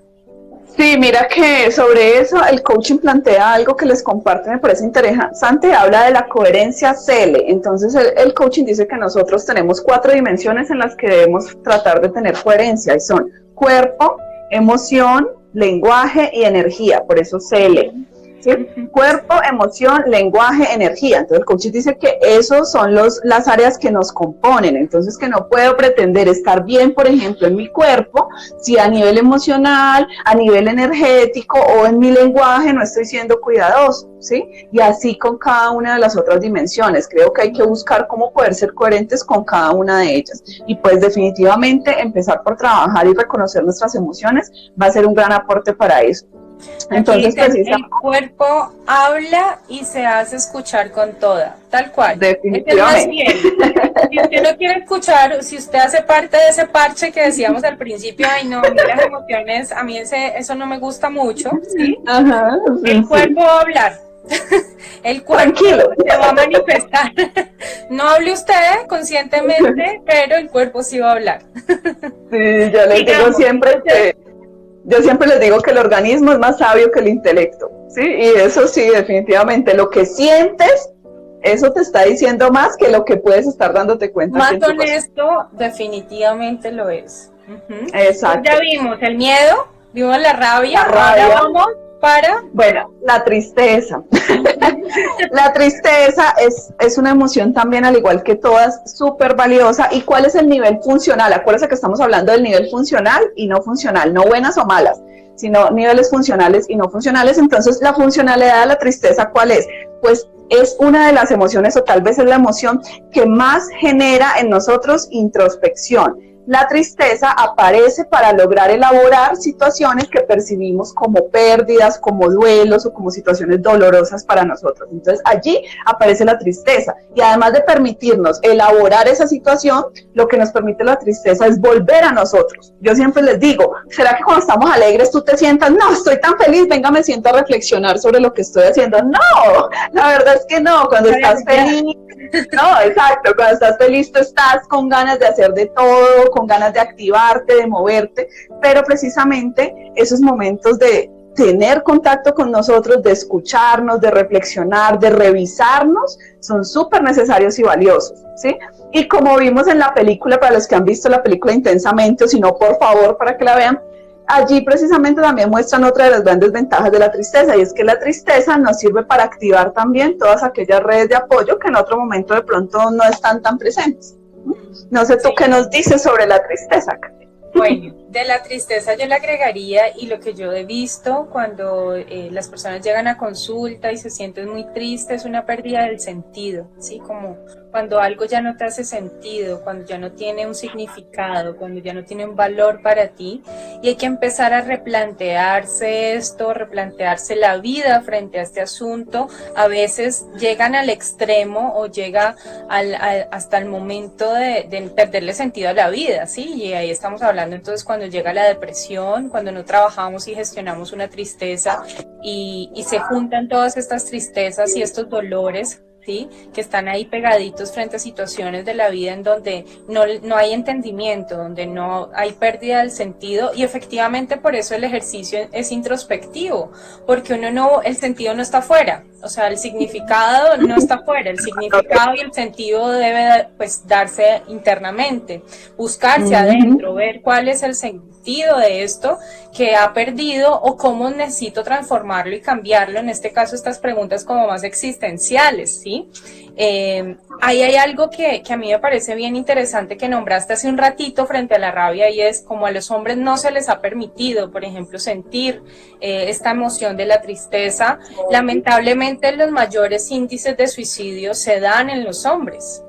Sí, mira que sobre eso el coaching plantea algo que les comparte, me parece interesante, habla de la coherencia CL. Entonces el coaching dice que nosotros tenemos 4 dimensiones en las que debemos tratar de tener coherencia, y son cuerpo, emoción, lenguaje y energía, por eso CL. ¿Sí? Cuerpo, emoción, lenguaje, energía. Entonces el coach dice que esos son las áreas que nos componen, entonces que no puedo pretender estar bien, por ejemplo, en mi cuerpo, si a nivel emocional, a nivel energético o en mi lenguaje no estoy siendo cuidadoso, ¿sí? Y así con cada una de las otras dimensiones. Creo que hay que buscar cómo poder ser coherentes con cada una de ellas. Y pues definitivamente empezar por trabajar y reconocer nuestras emociones va a ser un gran aporte para eso. Entonces, el cuerpo habla y se hace escuchar con toda, tal cual. Definitivamente. Si usted no quiere escuchar, si usted hace parte de ese parche que decíamos al principio, ay no, a mí las emociones, a mí eso no me gusta mucho, ¿sí? Ajá, sí, el cuerpo va a hablar. El cuerpo se va a manifestar. No hable usted conscientemente, pero el cuerpo sí va a hablar. Sí, yo les digo siempre que yo siempre les digo que el organismo es más sabio que el intelecto, ¿sí? Y eso sí, definitivamente, lo que sientes, eso te está diciendo más que lo que puedes estar dándote cuenta. Más honesto, definitivamente lo es. Exacto. Ya vimos el miedo, vimos la rabia. Ahora vamos para... Bueno, la tristeza. La tristeza es una emoción también, al igual que todas, súper valiosa. ¿Y cuál es el nivel funcional? Acuérdense que estamos hablando del nivel funcional y no funcional, no buenas o malas, sino niveles funcionales y no funcionales. Entonces, la funcionalidad de la tristeza, ¿cuál es? Pues es una de las emociones, o tal vez es la emoción que más genera en nosotros introspección. La tristeza aparece para lograr elaborar situaciones que percibimos como pérdidas, como duelos o como situaciones dolorosas para nosotros. Entonces allí aparece la tristeza, y además de permitirnos elaborar esa situación, lo que nos permite la tristeza es volver a nosotros. Yo siempre les digo, ¿será que cuando estamos alegres tú te sientas, no, estoy tan feliz, venga, me siento a reflexionar sobre lo que estoy haciendo? No, la verdad es que no. Cuando estás feliz, No, exacto, cuando estás feliz tú estás con ganas de hacer de todo, con ganas de activarte, de moverte, pero precisamente esos momentos de tener contacto con nosotros, de escucharnos, de reflexionar, de revisarnos, son súper necesarios y valiosos, ¿sí? Y como vimos en la película, para los que han visto la película intensamente, o si no, por favor, para que la vean, allí precisamente también muestran otra de las grandes ventajas de la tristeza, y es que la tristeza nos sirve para activar también todas aquellas redes de apoyo que en otro momento de pronto no están tan presentes. No sé tú qué nos dices sobre la tristeza, Kate. Bueno, de la tristeza yo le agregaría, y lo que yo he visto cuando las personas llegan a consulta y se sienten muy tristes, es una pérdida del sentido, ¿sí? Como cuando algo ya no te hace sentido, cuando ya no tiene un significado, cuando ya no tiene un valor para ti, y hay que empezar a replantearse esto, replantearse la vida frente a este asunto. A veces llegan al extremo o llega hasta el momento de perderle sentido a la vida, ¿sí? Y ahí estamos hablando entonces cuando llega la depresión, cuando no trabajamos y gestionamos una tristeza y se juntan todas estas tristezas y estos dolores, ¿sí? Que están ahí pegaditos frente a situaciones de la vida en donde no hay entendimiento, donde no hay pérdida del sentido, y efectivamente por eso el ejercicio es introspectivo, porque el sentido no está afuera, o sea, el significado no está afuera, el significado y el sentido debe pues darse internamente, buscarse adentro, ver cuál es el sentido de esto que ha perdido o cómo necesito transformarlo y cambiarlo, en este caso estas preguntas como más existenciales, ¿sí? Ahí hay algo que a mí me parece bien interesante que nombraste hace un ratito frente a la rabia, y es como a los hombres no se les ha permitido, por ejemplo, sentir esta emoción de la tristeza. Lamentablemente los mayores índices de suicidio se dan en los hombres,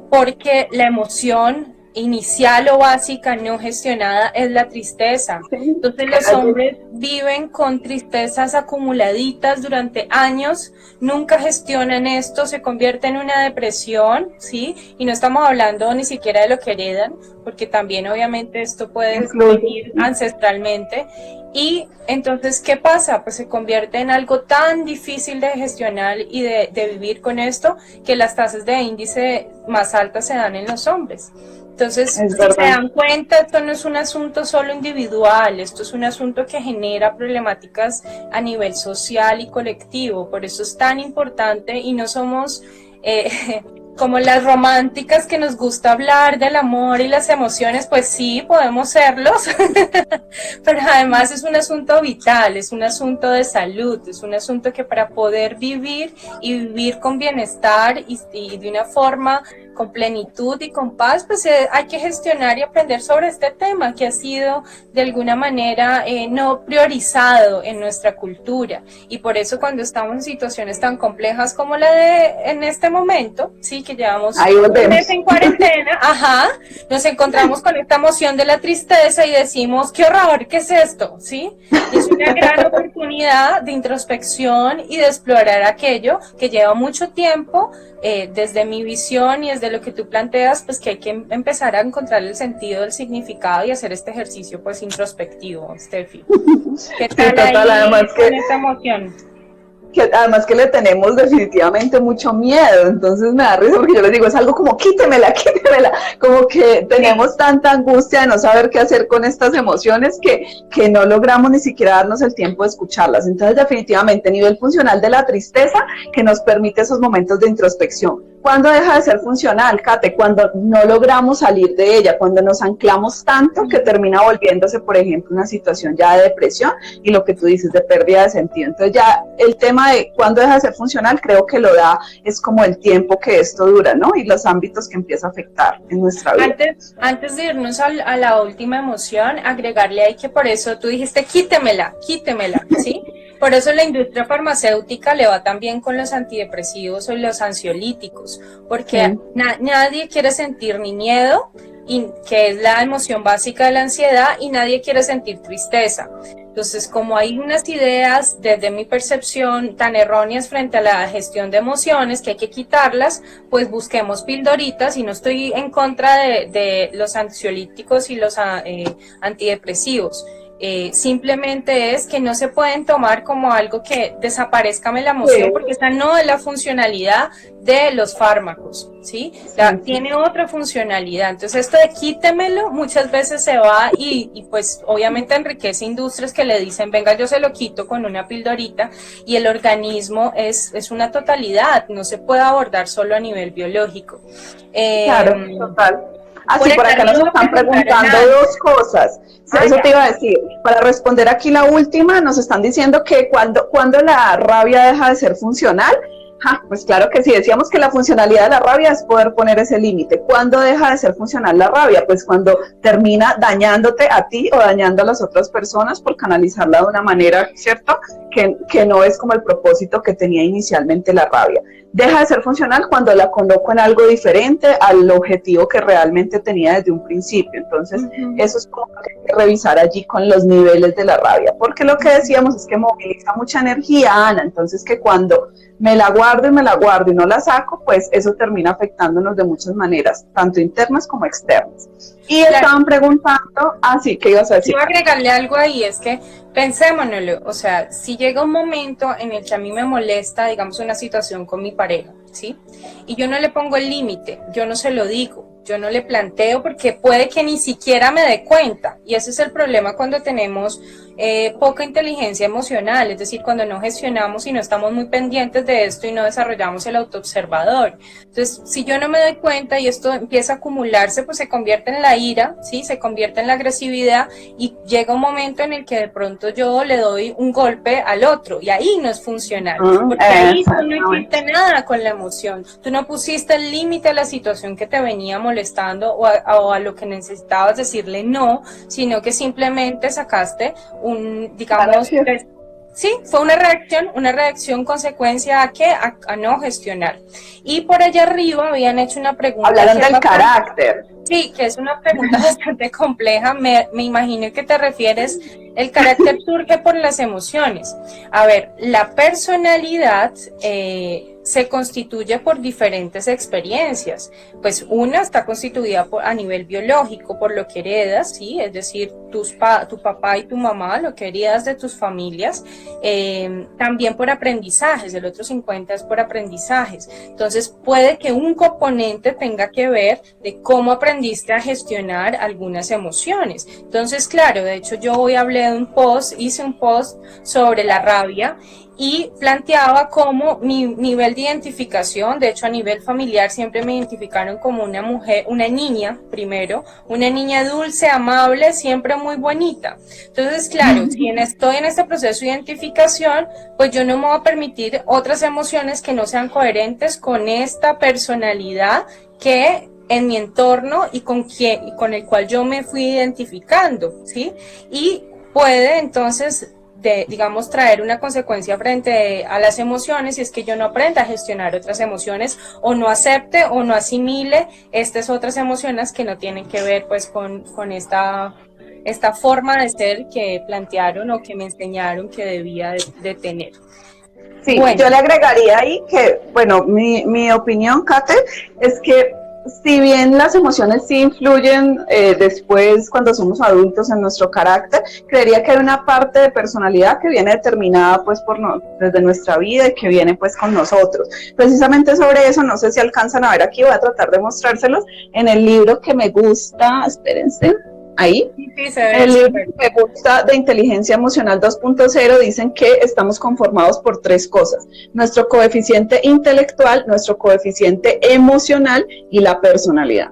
porque la emoción inicial o básica no gestionada es la tristeza. Entonces los hombres viven con tristezas acumuladitas durante años, nunca gestionan esto, se convierte en una depresión, ¿sí? Y no estamos hablando ni siquiera de lo que heredan, porque también obviamente esto puede venir ancestralmente. Y entonces, ¿qué pasa? Pues se convierte en algo tan difícil de gestionar y de vivir con esto, que las tasas de índice más altas se dan en los hombres. Entonces, si se dan cuenta, esto no es un asunto solo individual, esto es un asunto que genera problemáticas a nivel social y colectivo. Por eso es tan importante, y no somos como las románticas que nos gusta hablar del amor y las emociones, pues sí, podemos serlos, pero además es un asunto vital, es un asunto de salud, es un asunto que para poder vivir y vivir con bienestar y de una forma con plenitud y con paz, pues hay que gestionar y aprender sobre este tema que ha sido de alguna manera no priorizado en nuestra cultura, y por eso cuando estamos en situaciones tan complejas como la de en este momento, sí, que llevamos un mes en cuarentena, nos encontramos con esta emoción de la tristeza y decimos, qué horror, ¿qué es esto? ¿Sí? Y es una gran oportunidad de introspección y de explorar aquello que lleva mucho tiempo, desde mi visión y desde lo que tú planteas, pues que hay que empezar a encontrar el sentido, el significado y hacer este ejercicio pues introspectivo, Steffi. ¿Qué tal ahí con esta emoción? Que además que le tenemos definitivamente mucho miedo, entonces me da risa porque yo les digo, es algo como quítemela, como que tenemos tanta angustia de no saber qué hacer con estas emociones que no logramos ni siquiera darnos el tiempo de escucharlas. Entonces definitivamente nivel funcional de la tristeza que nos permite esos momentos de introspección. ¿Cuándo deja de ser funcional, Kate? Cuando no logramos salir de ella, cuando nos anclamos tanto que termina volviéndose, por ejemplo, una situación ya de depresión y lo que tú dices de pérdida de sentido. Entonces ya el tema de cuándo deja de ser funcional creo que lo da, es como el tiempo que esto dura, ¿no? Y los ámbitos que empieza a afectar en nuestra vida. Antes de irnos a la última emoción, agregarle ahí que por eso tú dijiste quítemela, ¿sí? Por eso la industria farmacéutica le va tan bien con los antidepresivos o los ansiolíticos, porque nadie quiere sentir ni miedo, que es la emoción básica de la ansiedad, y nadie quiere sentir tristeza. Entonces, como hay unas ideas, desde mi percepción, tan erróneas frente a la gestión de emociones, que hay que quitarlas, pues busquemos pildoritas, y no estoy en contra de los ansiolíticos y los antidepresivos. simplemente es que no se pueden tomar como algo que desaparezcame la emoción, porque esa no es la funcionalidad de los fármacos, ¿sí? Tiene otra funcionalidad. Entonces esto de quítemelo muchas veces se va y pues obviamente enriquece industrias que le dicen, venga, yo se lo quito con una pildorita, y el organismo es una totalidad, no se puede abordar solo a nivel biológico. Claro, total. Así por acá nos están preguntando dos cosas. Eso te iba a decir. Para responder aquí la última, nos están diciendo que cuando la rabia deja de ser funcional. Pues claro que sí, decíamos que la funcionalidad de la rabia es poder poner ese límite. ¿Cuándo deja de ser funcional la rabia? Pues cuando termina dañándote a ti o dañando a las otras personas por canalizarla de una manera, ¿cierto? Que no es como el propósito que tenía inicialmente la rabia. Deja de ser funcional cuando la coloco en algo diferente al objetivo que realmente tenía desde un principio. Entonces, eso es como que hay que revisar allí con los niveles de la rabia, porque lo que decíamos es que moviliza mucha energía, Ana, entonces que cuando me la guardo y no la saco, pues eso termina afectándonos de muchas maneras, tanto internas como externas. Y estaban preguntando, sí, ¿qué ibas a decir? Quiero agregarle algo ahí, es que pensémonoslo, o sea, si llega un momento en el que a mí me molesta, digamos, una situación con mi pareja, ¿sí? Y yo no le pongo el límite, yo no se lo digo, yo no le planteo porque puede que ni siquiera me dé cuenta, y ese es el problema cuando tenemos poca inteligencia emocional, es decir, cuando no gestionamos y no estamos muy pendientes de esto y no desarrollamos el autoobservador. Entonces, si yo no me doy cuenta y esto empieza a acumularse, pues se convierte en la ira, ¿sí? Se convierte en la agresividad y llega un momento en el que de pronto yo le doy un golpe al otro y ahí no es funcional, porque ahí tú no hiciste nada con la emoción, tú no pusiste el límite a la situación que te venía molestando o a lo que necesitabas decirle no, sino que simplemente sacaste digamos, sí, fue una reacción consecuencia a qué, a no gestionar. Y por allá arriba habían hecho una pregunta. Hablaron del carácter. Sí, que es una pregunta bastante compleja, me imagino que te refieres, el carácter surge por las emociones. A ver, la personalidad se constituye por diferentes experiencias, pues una está constituida a nivel biológico, por lo que heredas, ¿sí? Es decir, tu papá y tu mamá, lo que heredas de tus familias, también por aprendizajes, el otro 50 es por aprendizajes. Entonces puede que un componente tenga que ver de cómo aprendiste a gestionar algunas emociones. Entonces, claro, de hecho yo hoy hice un post sobre la rabia y planteaba cómo mi nivel de identificación, de hecho a nivel familiar siempre me identificaron como una mujer, una niña primero, una niña dulce, amable, siempre muy bonita. Entonces, claro, si estoy en este proceso de identificación, pues yo no me voy a permitir otras emociones que no sean coherentes con esta personalidad que en mi entorno y con el cual yo me fui identificando, ¿sí? Y puede entonces digamos, traer una consecuencia frente a las emociones, si es que yo no aprenda a gestionar otras emociones o no acepte o no asimile estas otras emociones que no tienen que ver pues con esta forma de ser que plantearon o que me enseñaron que debía de tener. Sí, bueno. Yo le agregaría ahí que, bueno, mi opinión, Kate, es que si bien las emociones sí influyen después cuando somos adultos en nuestro carácter, creería que hay una parte de personalidad que viene determinada pues desde nuestra vida y que viene pues con nosotros. Precisamente sobre eso, no sé si alcanzan a ver aquí, voy a tratar de mostrárselos en el libro que me gusta, espérense. Ahí, el libro que me gusta de Inteligencia Emocional 2.0 dicen que estamos conformados por tres cosas: nuestro coeficiente intelectual, nuestro coeficiente emocional y la personalidad.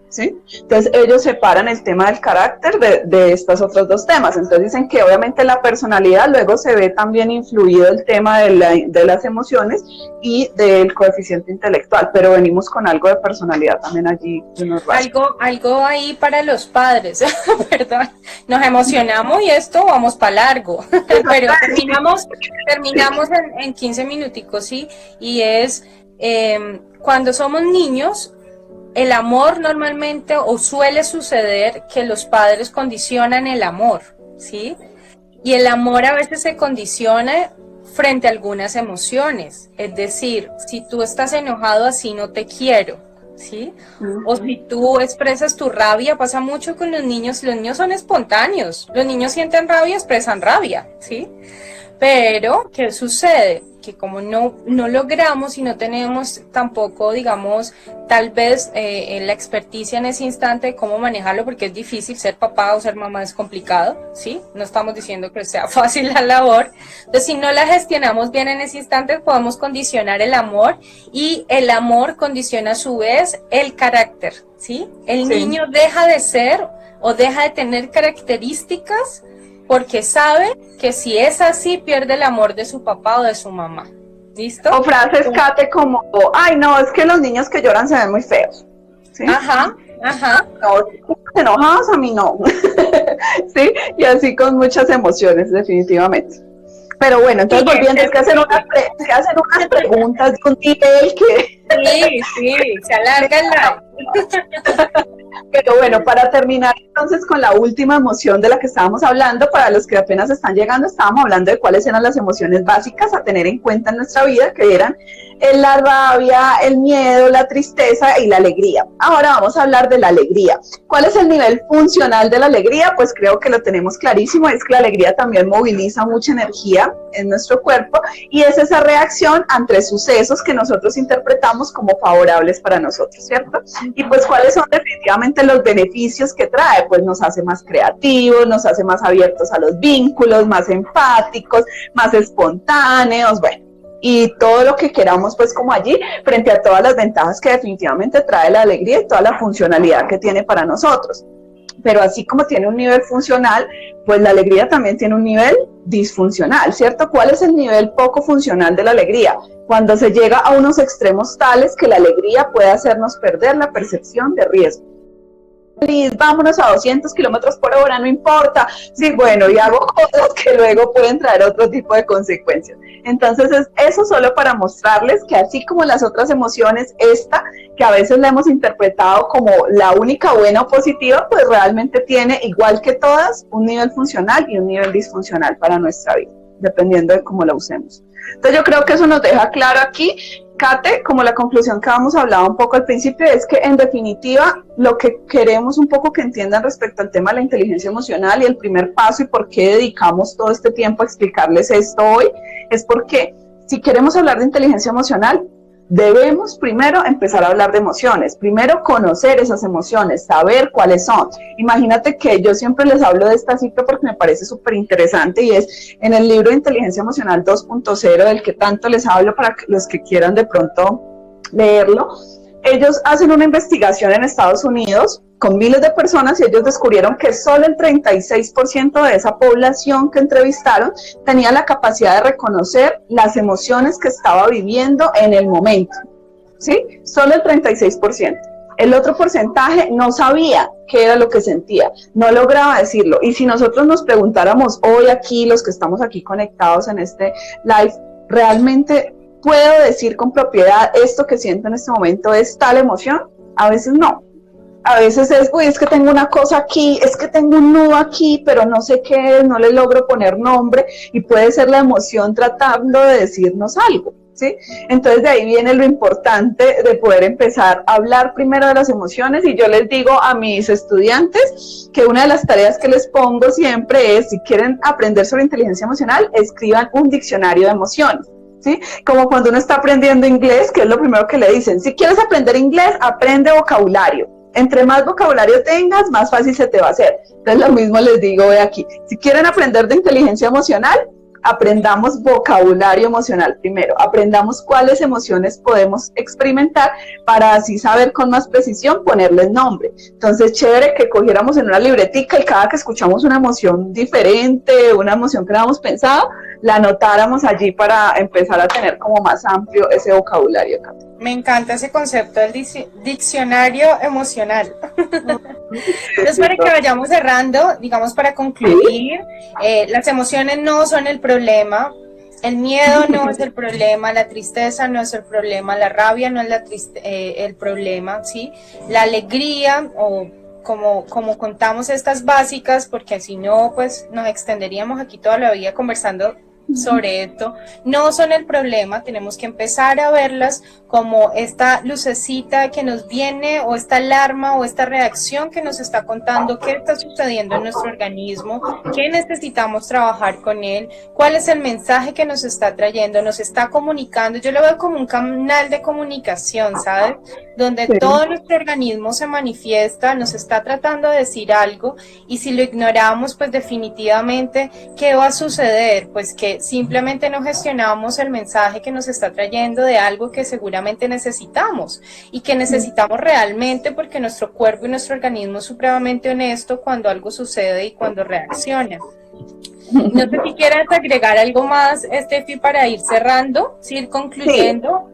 ¿Sí? Entonces ellos separan el tema del carácter de estos otros dos temas. Entonces dicen que obviamente la personalidad luego se ve también influido el tema de las emociones y del coeficiente intelectual, pero venimos con algo de personalidad también allí. Algo ahí para los padres, perdón, nos emocionamos y esto vamos para largo, pero terminamos en 15 minuticos, ¿sí? Y es cuando somos niños, el amor normalmente o suele suceder que los padres condicionan el amor, ¿sí? Y el amor a veces se condiciona frente a algunas emociones. Es decir, si tú estás enojado, así no te quiero, ¿sí? O si tú expresas tu rabia, pasa mucho con los niños son espontáneos, los niños sienten rabia, expresan rabia, ¿sí? Pero, ¿qué sucede? Que como no logramos y no tenemos tampoco, digamos, tal vez la experticia en ese instante de cómo manejarlo, porque es difícil, ser papá o ser mamá es complicado, ¿sí? No estamos diciendo que sea fácil la labor. Entonces, si no la gestionamos bien en ese instante, podemos condicionar el amor, y el amor condiciona a su vez el carácter, ¿sí? El niño deja de ser o deja de tener características porque sabe que si es así pierde el amor de su papá o de su mamá. ¿Listo? O frases, Kate, como, ay, no, es que los niños que lloran se ven muy feos. ¿Sí? Ajá. No, enojados a mí no. Sí, y así con muchas emociones, definitivamente. Pero bueno, entonces volviendo, es que hacen unas preguntas de un nivel que... Sí, se alarga el live. Pero bueno, para terminar entonces con la última emoción de la que estábamos hablando, para los que apenas están llegando, estábamos hablando de cuáles eran las emociones básicas a tener en cuenta en nuestra vida, que eran la rabia, el miedo, la tristeza y la alegría. Ahora vamos a hablar de la alegría. ¿Cuál es el nivel funcional de la alegría? Pues creo que lo tenemos clarísimo, es que la alegría también moviliza mucha energía en nuestro cuerpo y es esa reacción ante sucesos que nosotros interpretamos como favorables para nosotros, ¿cierto? Y pues ¿cuáles son definitivamente los beneficios que trae? Pues nos hace más creativos, nos hace más abiertos a los vínculos, más empáticos, más espontáneos, bueno, y todo lo que queramos pues como allí, frente a todas las ventajas que definitivamente trae la alegría y toda la funcionalidad que tiene para nosotros. Pero así como tiene un nivel funcional, pues la alegría también tiene un nivel disfuncional, ¿cierto? ¿Cuál es el nivel poco funcional de la alegría? Cuando se llega a unos extremos tales que la alegría puede hacernos perder la percepción de riesgo. Vámonos a 200 kilómetros por hora, no importa, sí, bueno, y hago cosas que luego pueden traer otro tipo de consecuencias. Entonces, eso solo para mostrarles que así como las otras emociones, esta, que a veces la hemos interpretado como la única buena o positiva, pues realmente tiene, igual que todas, un nivel funcional y un nivel disfuncional para nuestra vida, dependiendo de cómo la usemos. Entonces, yo creo que eso nos deja claro aquí, Kate, como la conclusión que habíamos hablado un poco al principio, es que en definitiva lo que queremos un poco que entiendan respecto al tema de la inteligencia emocional y el primer paso y por qué dedicamos todo este tiempo a explicarles esto hoy, es porque si queremos hablar de inteligencia emocional, debemos primero empezar a hablar de emociones, primero conocer esas emociones, saber cuáles son. Imagínate que yo siempre les hablo de esta cifra porque me parece súper interesante y es en el libro de Inteligencia Emocional 2.0 del que tanto les hablo para los que quieran de pronto leerlo. Ellos hacen una investigación en Estados Unidos con miles de personas y ellos descubrieron que solo el 36% de esa población que entrevistaron tenía la capacidad de reconocer las emociones que estaba viviendo en el momento, ¿sí? Solo el 36%. El otro porcentaje no sabía qué era lo que sentía, no lograba decirlo. Y si nosotros nos preguntáramos hoy aquí, los que estamos aquí conectados en este live, ¿realmente puedo decir con propiedad esto que siento en este momento es tal emoción? A veces no. A veces es, uy, es que tengo una cosa aquí, es que tengo un nudo aquí, pero no sé qué es, no le logro poner nombre, y puede ser la emoción tratando de decirnos algo, ¿sí? Entonces de ahí viene lo importante de poder empezar a hablar primero de las emociones, y yo les digo a mis estudiantes que una de las tareas que les pongo siempre es, si quieren aprender sobre inteligencia emocional, escriban un diccionario de emociones. ¿Sí? Como cuando uno está aprendiendo inglés, que es lo primero que le dicen, si quieres aprender inglés, aprende vocabulario. Entre más vocabulario tengas, más fácil se te va a hacer. Entonces lo mismo les digo de aquí. Si quieren aprender de inteligencia emocional, aprendamos vocabulario emocional primero. Aprendamos cuáles emociones podemos experimentar para así saber con más precisión ponerles nombre. Entonces, chévere que cogiéramos en una libretica y cada que escuchamos una emoción diferente, una emoción que no habíamos pensado, la anotáramos allí para empezar a tener como más amplio ese vocabulario. Me encanta ese concepto del diccionario emocional. Entonces, para que vayamos cerrando, digamos para concluir, las emociones no son el problema, el miedo no es el problema, la tristeza no es el problema, la rabia no es el problema, ¿sí? La alegría, o como contamos estas básicas, porque si no, pues nos extenderíamos aquí toda la vida conversando sobre esto, no son el problema. Tenemos que empezar a verlas como esta lucecita que nos viene, o esta alarma o esta reacción que nos está contando qué está sucediendo en nuestro organismo, qué necesitamos trabajar con él, cuál es el mensaje que nos está trayendo, nos está comunicando. Yo lo veo como un canal de comunicación, ¿sabes? Donde todo nuestro organismo se manifiesta, nos está tratando de decir algo, y si lo ignoramos, pues definitivamente, ¿qué va a suceder? Pues que simplemente no gestionamos el mensaje que nos está trayendo de algo que seguramente necesitamos, y que necesitamos realmente, porque nuestro cuerpo y nuestro organismo es supremamente honesto cuando algo sucede y cuando reacciona. No sé si quieres agregar algo más, Estefi, para ir cerrando, ir concluyendo. Sí.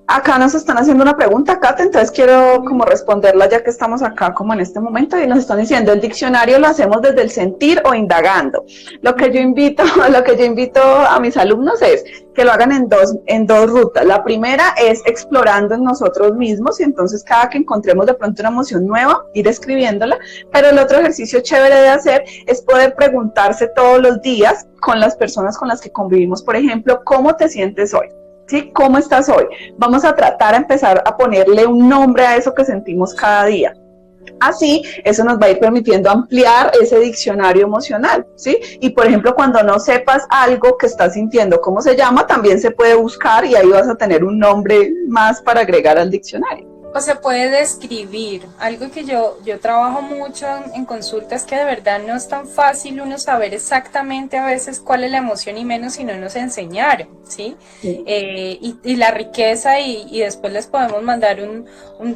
Acá nos están haciendo una pregunta, Kate, entonces quiero como responderla ya que estamos acá como en este momento, y nos están diciendo, ¿el diccionario lo hacemos desde el sentir o indagando? Lo que yo invito a mis alumnos es que lo hagan en dos rutas. La primera es explorando en nosotros mismos, y entonces cada que encontremos de pronto una emoción nueva, ir escribiéndola, pero el otro ejercicio chévere de hacer es poder preguntarse todos los días con las personas con las que convivimos, por ejemplo, ¿cómo te sientes hoy? ¿Sí? ¿Cómo estás hoy? Vamos a tratar a empezar a ponerle un nombre a eso que sentimos cada día. Así, eso nos va a ir permitiendo ampliar ese diccionario emocional, ¿sí? Y, por ejemplo, cuando no sepas algo que estás sintiendo, ¿cómo se llama? También se puede buscar, y ahí vas a tener un nombre más para agregar al diccionario. O se puede describir. Algo que yo trabajo mucho en consultas, que de verdad no es tan fácil uno saber exactamente a veces cuál es la emoción, y menos si no nos enseñaron, ¿sí? Sí. Y la riqueza, y después les podemos mandar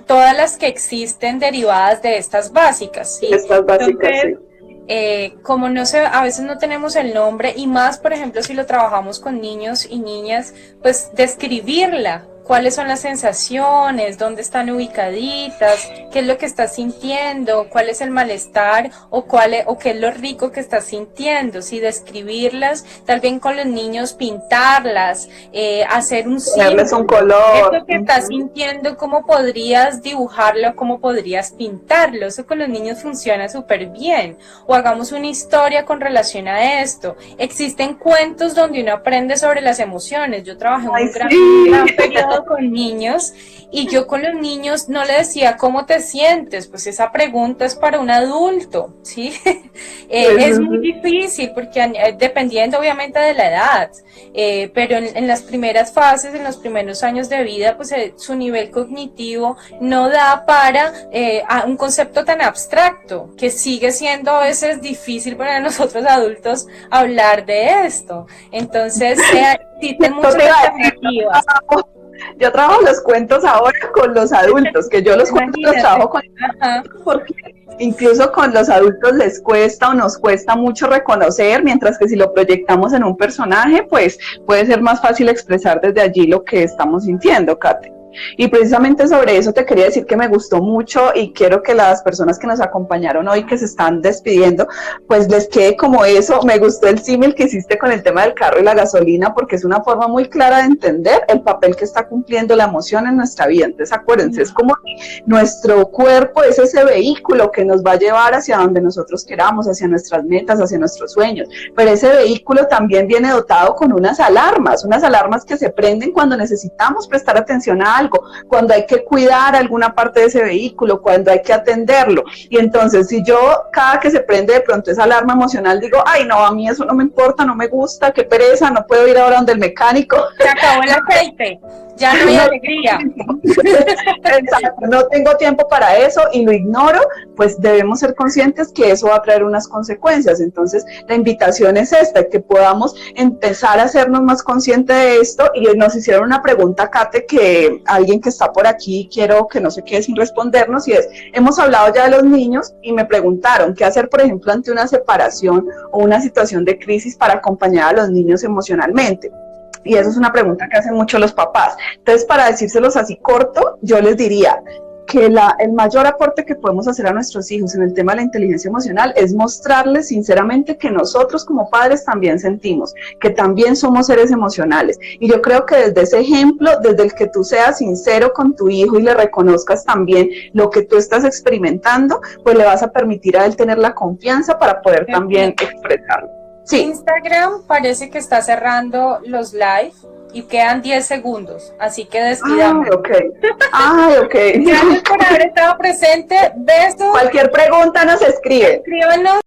todas las que existen derivadas de estas básicas, ¿sí? Estas básicas, entonces, sí. Como a veces no tenemos el nombre, y más, por ejemplo, si lo trabajamos con niños y niñas, pues describirla. ¿Cuáles son las sensaciones? ¿Dónde están ubicaditas? ¿Qué es lo que estás sintiendo? ¿Cuál es el malestar? ¿O qué es lo rico que estás sintiendo? Sí, describirlas, tal vez con los niños pintarlas, hacer un símbolo. Darles un color. Esto que estás sintiendo, ¿cómo podrías dibujarlo? ¿Cómo podrías pintarlo? Eso con los niños funciona súper bien. O hagamos una historia con relación a esto. Existen cuentos donde uno aprende sobre las emociones. Yo trabajé en un gran periodo con niños, y yo con los niños no le decía ¿cómo te sientes? Pues esa pregunta es para un adulto, ¿sí? Es muy difícil porque dependiendo obviamente de la edad, pero en las primeras fases, en los primeros años de vida, pues su nivel cognitivo no da para un concepto tan abstracto, que sigue siendo a veces difícil para nosotros adultos hablar de esto. Entonces existen muchas alternativas. Yo trabajo los cuentos ahora con los adultos, que yo los cuentos los trabajo con los, porque incluso con los adultos les cuesta o nos cuesta mucho reconocer, mientras que si lo proyectamos en un personaje, pues puede ser más fácil expresar desde allí lo que estamos sintiendo, Kate. Y precisamente sobre eso te quería decir que me gustó mucho, y quiero que las personas que nos acompañaron hoy, que se están despidiendo, pues les quede como eso. Me gustó el símil que hiciste con el tema del carro y la gasolina, porque es una forma muy clara de entender el papel que está cumpliendo la emoción en nuestra vida. Entonces acuérdense, es como nuestro cuerpo es ese vehículo que nos va a llevar hacia donde nosotros queramos, hacia nuestras metas, hacia nuestros sueños, pero ese vehículo también viene dotado con unas alarmas que se prenden cuando necesitamos prestar atención a algo, cuando hay que cuidar alguna parte de ese vehículo, cuando hay que atenderlo. Y entonces, si yo cada que se prende de pronto esa alarma emocional digo, ay no, a mí eso no me importa, no me gusta, qué pereza, no puedo ir ahora donde el mecánico, se acabó el aceite, ya no hay alegría. Exacto, no tengo tiempo para eso y lo ignoro, pues debemos ser conscientes que eso va a traer unas consecuencias. Entonces la invitación es esta, que podamos empezar a hacernos más conscientes de esto. Y nos hicieron una pregunta, Kate, que alguien que está por aquí, quiero que no se quede sin respondernos, y es, hemos hablado ya de los niños y me preguntaron qué hacer, por ejemplo, ante una separación o una situación de crisis para acompañar a los niños emocionalmente. Y eso es una pregunta que hacen mucho los papás. Entonces, para decírselos así corto, yo les diría que el mayor aporte que podemos hacer a nuestros hijos en el tema de la inteligencia emocional es mostrarles sinceramente que nosotros como padres también sentimos, que también somos seres emocionales. Y yo creo que desde ese ejemplo, desde el que tú seas sincero con tu hijo y le reconozcas también lo que tú estás experimentando, pues le vas a permitir a él tener la confianza para poder también expresarlo. Sí. Instagram parece que está cerrando los live y quedan 10 segundos, así que Ah, despidamos. ok. Ah, ok. Gracias por haber estado presente. Besos. Cualquier pregunta nos escribe. Escríbanos.